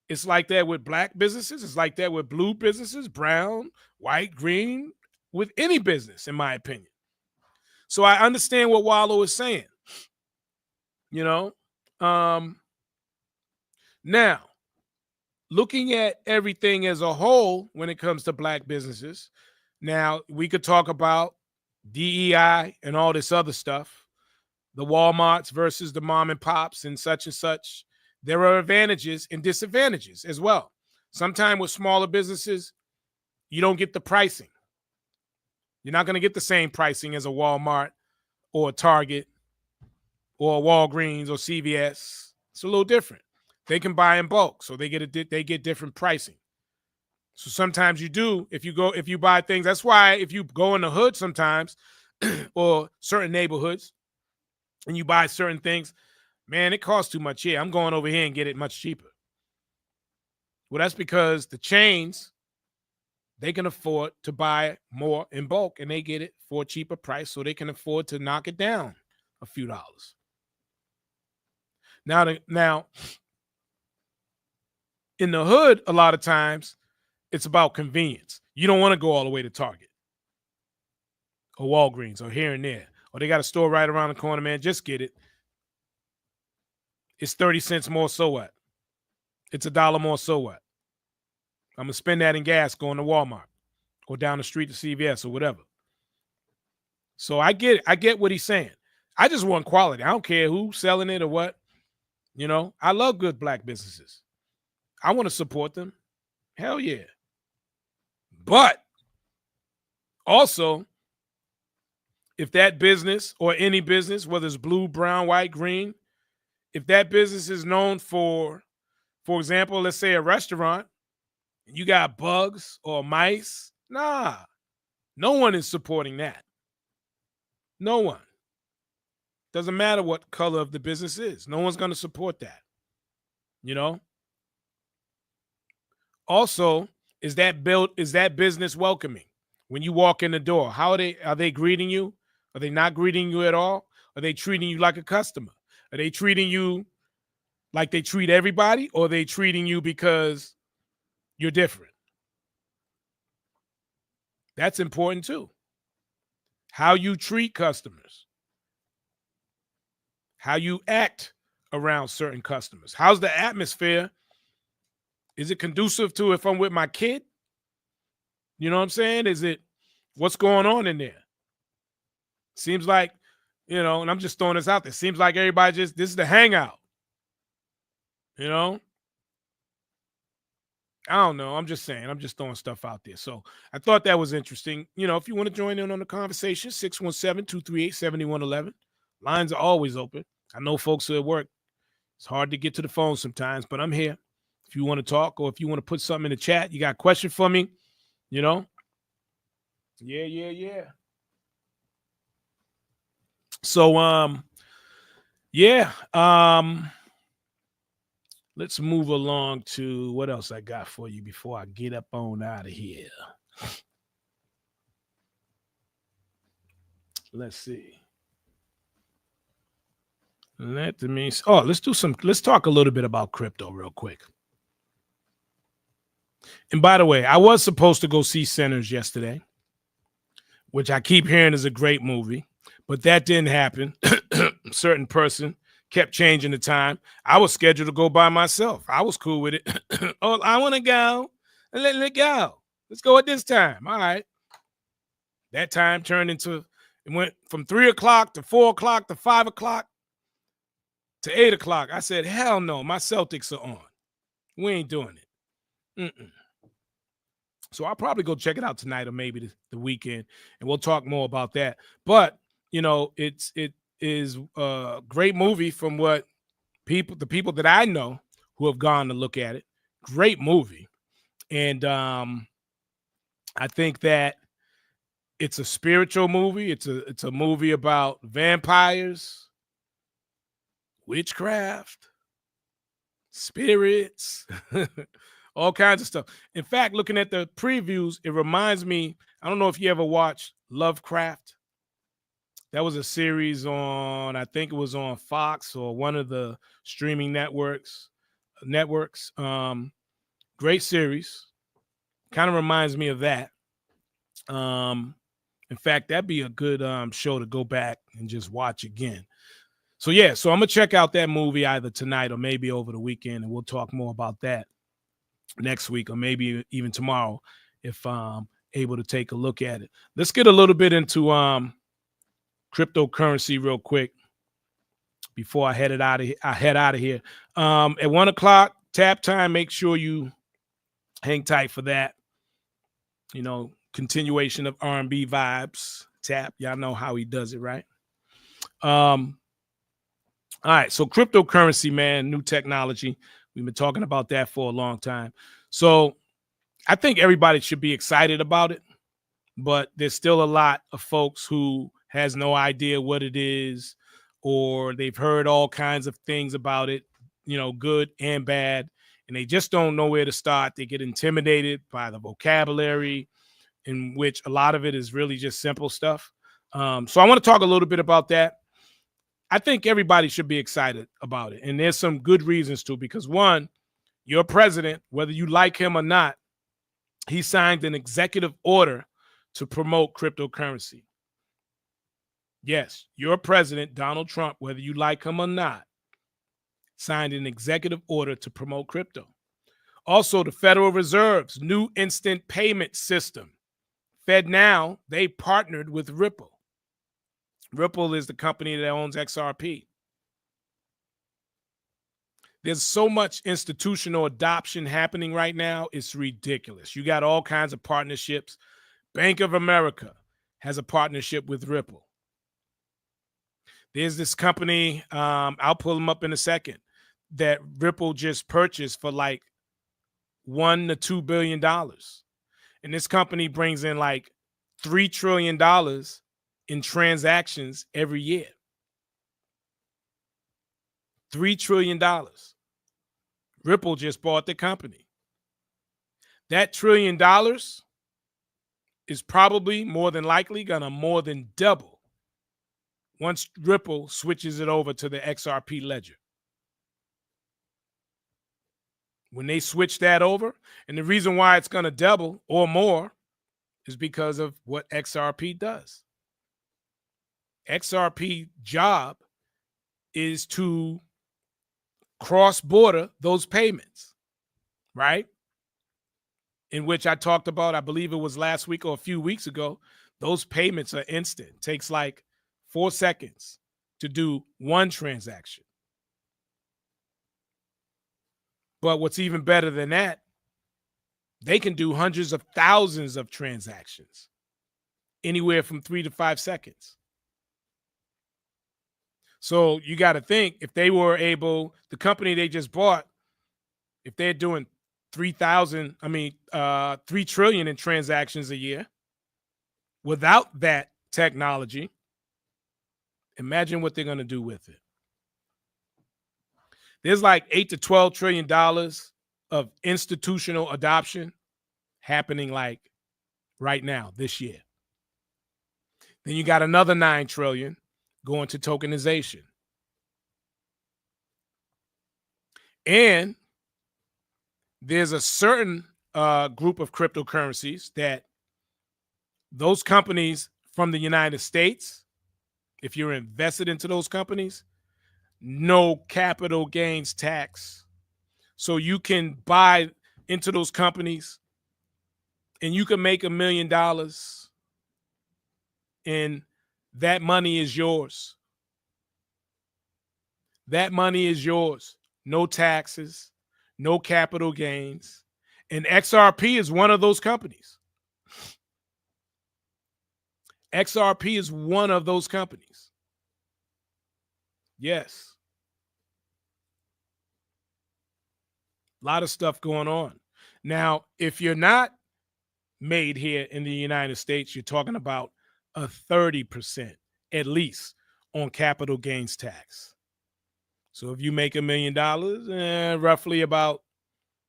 It's like that with black businesses. It's like that with blue businesses, brown, white, green, with any business, in my opinion. So I understand what Wallo is saying. Now, looking at everything as a whole when it comes to black businesses, now we could talk about DEI and all this other stuff, the Walmarts versus the mom and pops and such and such. There are advantages and disadvantages as well. Sometimes with smaller businesses, you don't get the pricing. You're not going to get the same pricing as a Walmart or a Target or Walgreens or CVS. It's a little different. They can buy in bulk, so they get different pricing. So sometimes you do, if you buy things, that's why if you go in the hood sometimes or certain neighborhoods and you buy certain things, man, it costs too much here. I'm going over here and get it much cheaper. Well, that's because the chains, they can afford to buy more in bulk and they get it for a cheaper price, so they can afford to knock it down a few dollars. Now, in the hood, a lot of times, it's about convenience. You don't want to go all the way to Target or Walgreens or here and there. Or they got a store right around the corner, man. Just get it. It's 30 cents more, so what? It's $1 more, so what? I'm going to spend that in gas going to Walmart or down the street to CVS or whatever. So I get what he's saying. I just want quality. I don't care who's selling it or what. I love good black businesses. I want to support them. Hell yeah. But also, if that business or any business, whether it's blue, brown, white, green, if that business is known for example, let's say a restaurant, and you got bugs or mice, no one is supporting that. No one. Doesn't matter what color of the business is. No one's going to support that. Also, is that business welcoming? When you walk in the door, are they greeting you? Are they not greeting you at all? Are they treating you like a customer? Are they treating you like they treat everybody, or are they treating you because you're different? That's important too. How you treat customers. How you act around certain customers. How's the atmosphere? Is it conducive to if I'm with my kid? You know what I'm saying? What's going on in there? Seems like, and I'm just throwing this out there. Seems like everybody this is the hangout. I don't know. I'm just saying. I'm just throwing stuff out there. So I thought that was interesting. If you want to join in on the conversation, 617-238-7111. Lines are always open. I know folks are at work. It's hard to get to the phone sometimes, but I'm here. If you want to talk or if you want to put something in the chat, you got a question for me, Yeah. So, let's move along to what else I got for you before I get up on out of here. Let's see. Let's talk a little bit about crypto real quick. And by the way, I was supposed to go see Sinners yesterday, which I keep hearing is a great movie, but that didn't happen. Certain person kept changing the time. I was scheduled to go by myself. I was cool with it. Oh, I want to go. Let it go. Let's go at this time. All right. That time turned into, it went from 3 o'clock to 4 o'clock to 5 o'clock to 8 o'clock. I said, hell no, my Celtics are on. We ain't doing it. Mm-mm. So I'll probably go check it out tonight or maybe the weekend, and we'll talk more about that. But, you know, it is a great movie from what the people that I know who have gone to look at it. Great movie. And I think that it's a spiritual movie. It's a movie about vampires, witchcraft, spirits, all kinds of stuff. In fact, looking at the previews, it reminds me, I don't know if you ever watched Lovecraft. That was a series on, I think it was on Fox or one of the streaming networks. Great series. Kind of reminds me of that. In fact, that'd be a good show to go back and just watch again. So yeah, so I'm gonna check out that movie either tonight or maybe over the weekend, and we'll talk more about that next week or maybe even tomorrow if I'm able to take a look at it. Let's get a little bit into cryptocurrency real quick before I head out of here. At 1 o'clock, tap time. Make sure you hang tight for that. You know, continuation of R&B vibes. Tap, y'all know how he does it, right? All right, so cryptocurrency, man, new technology. We've been talking about that for a long time. So I think everybody should be excited about it, but there's still a lot of folks who has no idea what it is, or they've heard all kinds of things about it, you know, good and bad, and they just don't know where to start. They get intimidated by the vocabulary, in which a lot of it is really just simple stuff. So I want to talk a little bit about that. I think everybody should be excited about it. And there's some good reasons to, because one, your president, whether you like him or not, he signed an executive order to promote cryptocurrency. Yes, your president, Donald Trump, whether you like him or not, signed an executive order to promote crypto. Also, the Federal Reserve's new instant payment system, FedNow, they partnered with Ripple. Ripple is the company that owns XRP. There's so much institutional adoption happening right now. It's ridiculous. You got all kinds of partnerships. Bank of America has a partnership with Ripple. There's this company, I'll pull them up in a second, that Ripple just purchased for like $1 to $2 billion. And this company brings in like $3 trillion in transactions every year. $3 trillion. Ripple just bought the company. That $1 trillion is probably more than likely going to more than double once Ripple switches it over to the XRP ledger. When they switch that over, and the reason why it's going to double or more is because of what XRP does. XRP job is to cross-border those payments, right? In which I talked about, I believe it was last week or a few weeks ago, those payments are instant. It takes like 4 seconds to do one transaction. But what's even better than that, they can do hundreds of thousands of transactions, anywhere from 3 to 5 seconds. So you got to think, if they were able, the company they just bought, if they're doing 3 trillion in transactions a year without that technology, imagine what they're going to do with it. There's like $8 to $12 trillion of institutional adoption happening like right now this year. Then you got another 9 trillion going to tokenization. And there's a certain group of cryptocurrencies that those companies from the United States, if you're invested into those companies, no capital gains tax. So you can buy into those companies and you can make $1 million and that money is yours. That money is yours. No taxes, no capital gains. And XRP is one of those companies. XRP is one of those companies. Yes. A lot of stuff going on. Now, if you're not made here in the United States, you're talking about a 30% at least on capital gains tax. So if you make $1 million, roughly about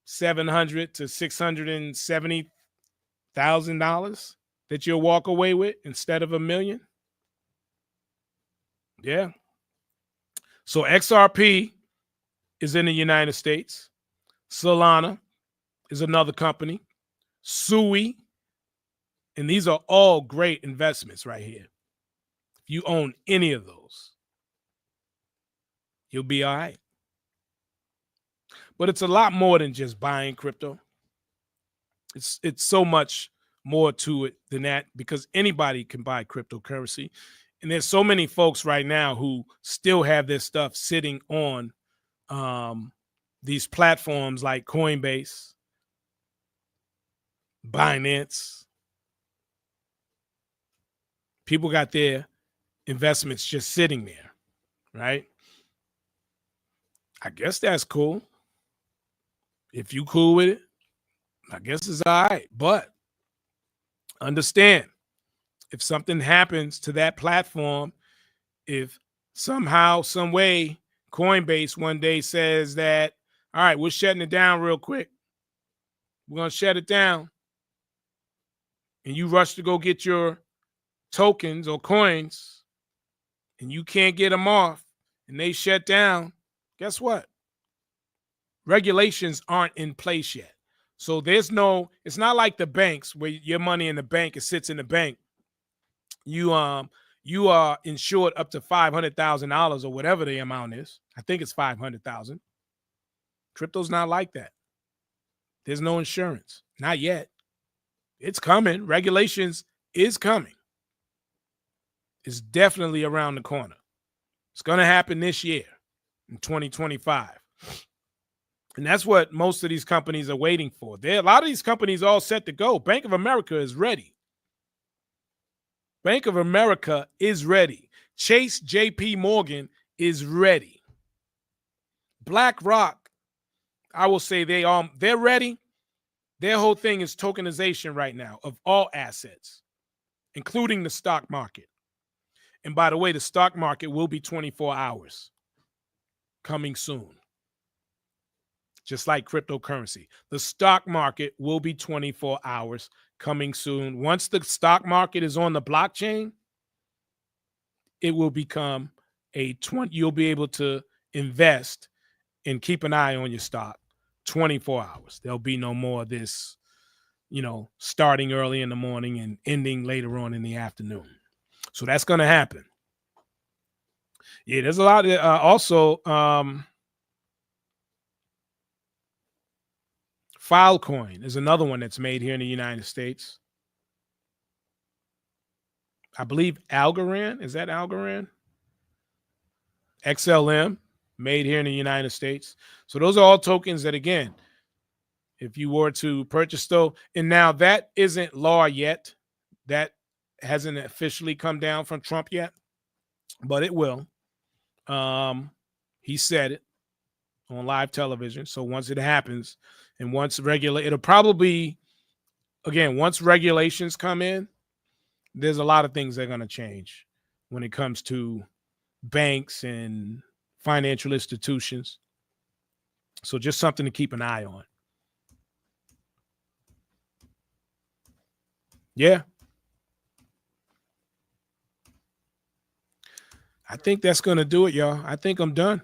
$700,000 to $670,000 that you'll walk away with instead of $1 million. Yeah. So XRP is in the United States. Solana is another company. Sui. And these are all great investments right here. If you own any of those, you'll be all right. But it's a lot more than just buying crypto. It's so much more to it than that, because anybody can buy cryptocurrency. And there's so many folks right now who still have their stuff sitting on these platforms like Coinbase, Binance. People got their investments just sitting there, right? I guess that's cool. If you cool with it, I guess it's all right. But understand, if something happens to that platform, if somehow, some way, Coinbase one day says that, all right, we're shutting it down real quick. We're going to shut it down. And you rush to go get your tokens or coins and you can't get them off and they shut down, guess what? Regulations aren't in place yet. So it's not like the banks where your money in the bank, it sits in the bank. You are insured up to $500,000 or whatever the amount is. I think it's $500,000. Crypto's not like that. There's no insurance. Not yet. It's coming. Regulations is coming. It's definitely around the corner. It's going to happen this year in 2025. And that's what most of these companies are waiting for. A lot of these companies are all set to go. Bank of America is ready. Bank of America is ready. Chase JP Morgan is ready. BlackRock, I will say they're ready. Their whole thing is tokenization right now of all assets, including the stock market. And by the way, the stock market will be 24 hours coming soon. Just like cryptocurrency. The stock market will be 24 hours coming soon. Once the stock market is on the blockchain, it will become you'll be able to invest and keep an eye on your stock 24 hours. There'll be no more of this, starting early in the morning and ending later on in the afternoon. So that's going to happen. Yeah, there's a lot of also Filecoin is another one that's made here in the United States. I believe Algorand, is that Algorand? XLM, made here in the United States. So those are all tokens that, again, if you were to purchase those, and now that isn't law yet. That hasn't officially come down from Trump yet, but it will. He said it on live television. So once it happens, and once it'll probably, again, once regulations come in, there's a lot of things that are going to change when it comes to banks and financial institutions. So just something to keep an eye on. Yeah. I think that's going to do it, y'all. I think I'm done.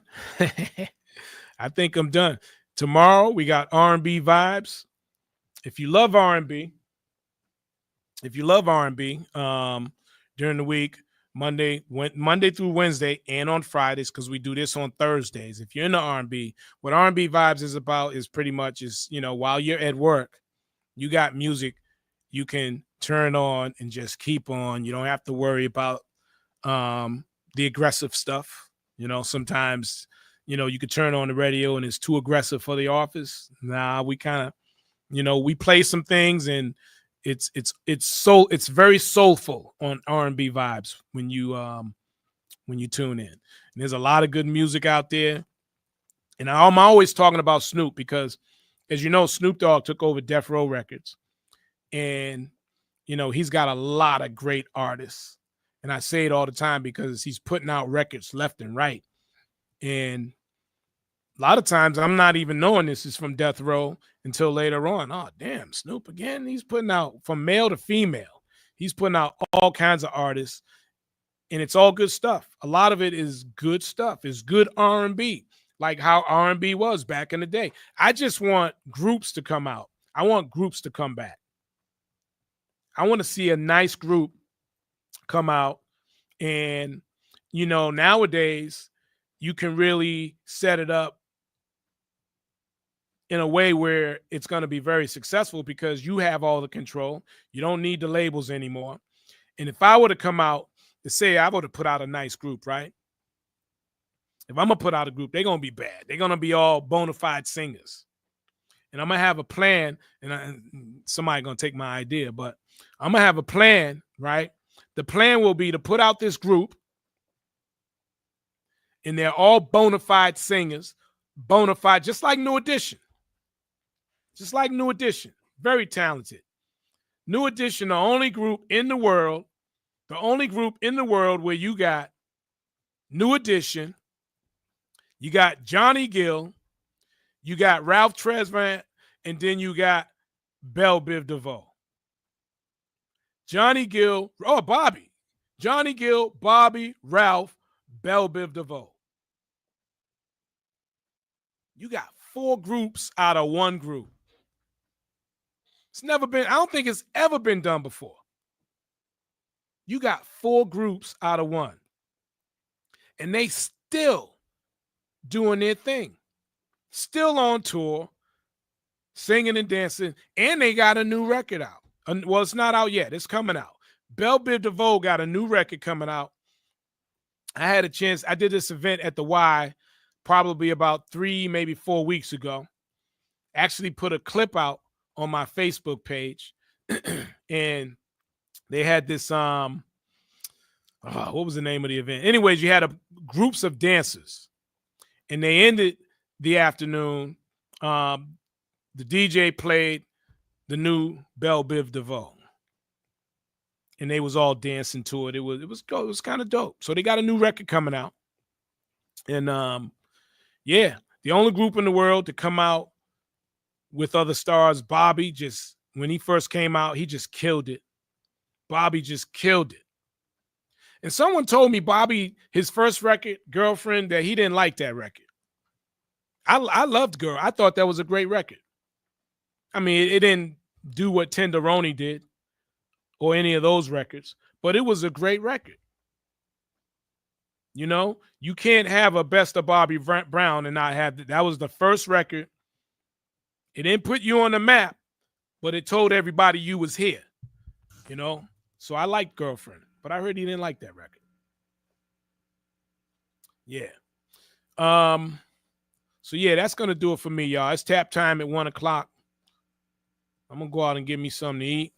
I think I'm done. Tomorrow we got R&B vibes. If you love R&B, during the week, Monday through Wednesday, and on Fridays, because we do this on Thursdays. If you're into R&B, what R&B vibes is about is pretty much while you're at work, you got music you can turn on and just keep on. You don't have to worry about the aggressive stuff. Sometimes, you could turn on the radio and it's too aggressive for the office. Nah, we kind of, we play some things, and it's very soulful on R&B vibes when you tune in. And there's a lot of good music out there. And I'm always talking about Snoop because, as you know, Snoop Dogg took over Death Row Records, and he's got a lot of great artists. And I say it all the time because he's putting out records left and right. And a lot of times I'm not even knowing this is from Death Row until later on. Oh, damn, Snoop again. He's putting out from male to female. He's putting out all kinds of artists, and it's all good stuff. A lot of it is good stuff. It's good R&B, like how R&B was back in the day. I just want groups to come out. I want groups to come back. I want to see a nice group come out. And, nowadays you can really set it up in a way where it's going to be very successful because you have all the control. You don't need the labels anymore. And if I were to come out to say I were to put out a nice group, right? If I'm going to put out a group, they're going to be bad. They're going to be all bona fide singers. And I'm going to have a plan, and somebody going to take my idea, but I'm going to have a plan, right? The plan will be to put out this group, and they're all bona fide singers, bona fide, just like New Edition. Just like New Edition. Very talented. New Edition, the only group in the world where you got New Edition, you got Johnny Gill, you got Ralph Tresvant, and then you got Belle Biv DeVoe. Johnny Gill, Bobby, Ralph, Belle Biv DeVoe. You got 4 groups out of 1 group. I don't think it's ever been done before. You got 4 groups out of 1. And they still doing their thing. Still on tour, singing and dancing, and they got a new record out. Well, it's not out yet. It's coming out. Belle Biv DeVoe got a new record coming out. I had a chance. I did this event at the Y probably about 3, maybe 4 weeks ago. Actually put a clip out on my Facebook page. And they had this, what was the name of the event? Anyways, you had groups of dancers. And they ended the afternoon. The DJ played the new Belle Biv DeVoe, and they was all dancing to it. It was kind of dope. So they got a new record coming out, and the only group in the world to come out with other stars. Bobby, just when he first came out, he just killed it. Bobby just killed it. And someone told me Bobby, his first record, Girlfriend, that he didn't like that record. I loved Girl. I thought that was a great record. I mean, it didn't do what Tenderoni did or any of those records, but it was a great record. You can't have a Best of Bobby Brown and not have that was the first record. It didn't put you on the map, but it told everybody you was here. So I liked Girlfriend, but I heard he didn't like that record. Yeah. So yeah, that's gonna do it for me, y'all. It's tap time at 1 o'clock. I'm gonna go out and get me something to eat.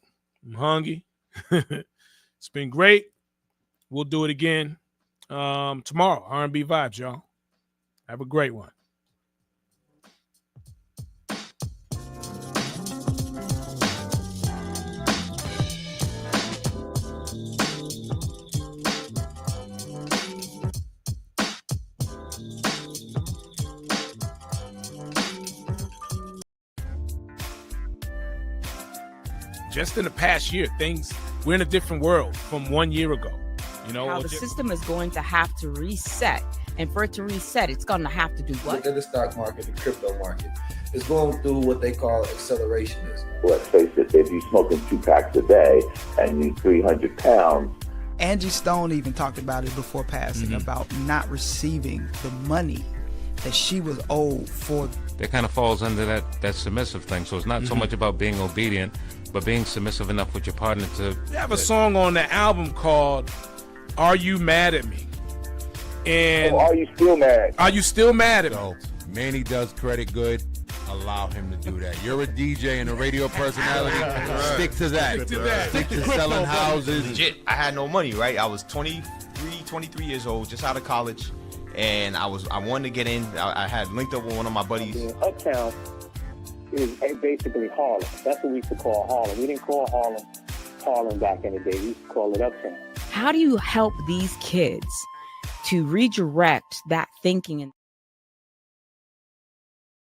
I'm hungry. It's been great. We'll do it again tomorrow. R&B Vibes, y'all. Have a great one. Just in the past year, we're in a different world from 1 year ago. How the system is going to have to reset And for it to reset, it's going to have to do what? Look at the stock market, the crypto market. It's going through what they call accelerationism. Let's face it, if you're smoking 2 packs a day and you're 300 pounds. Angie Stone even talked about it before passing, about not receiving the money that she was owed for. That kind of falls under that submissive thing. So it's not so much about being obedient, but being submissive enough with your partner to. They have a song on the album called "Are You Mad at Me?" And are you still mad? Are you still mad at me? So Manny does credit good. Allow him to do that. You're a DJ and a radio personality. Stick to that. Stick to selling houses. Legit, I had no money, right? I was 23 years old, just out of college, and I wanted to get in. I had linked up with one of my buddies. Yeah, Uptown is basically Harlem. That's what we used to call Harlem. We didn't call Harlem back in the day. We used to call it Uptown. How do you help these kids to redirect that thinking?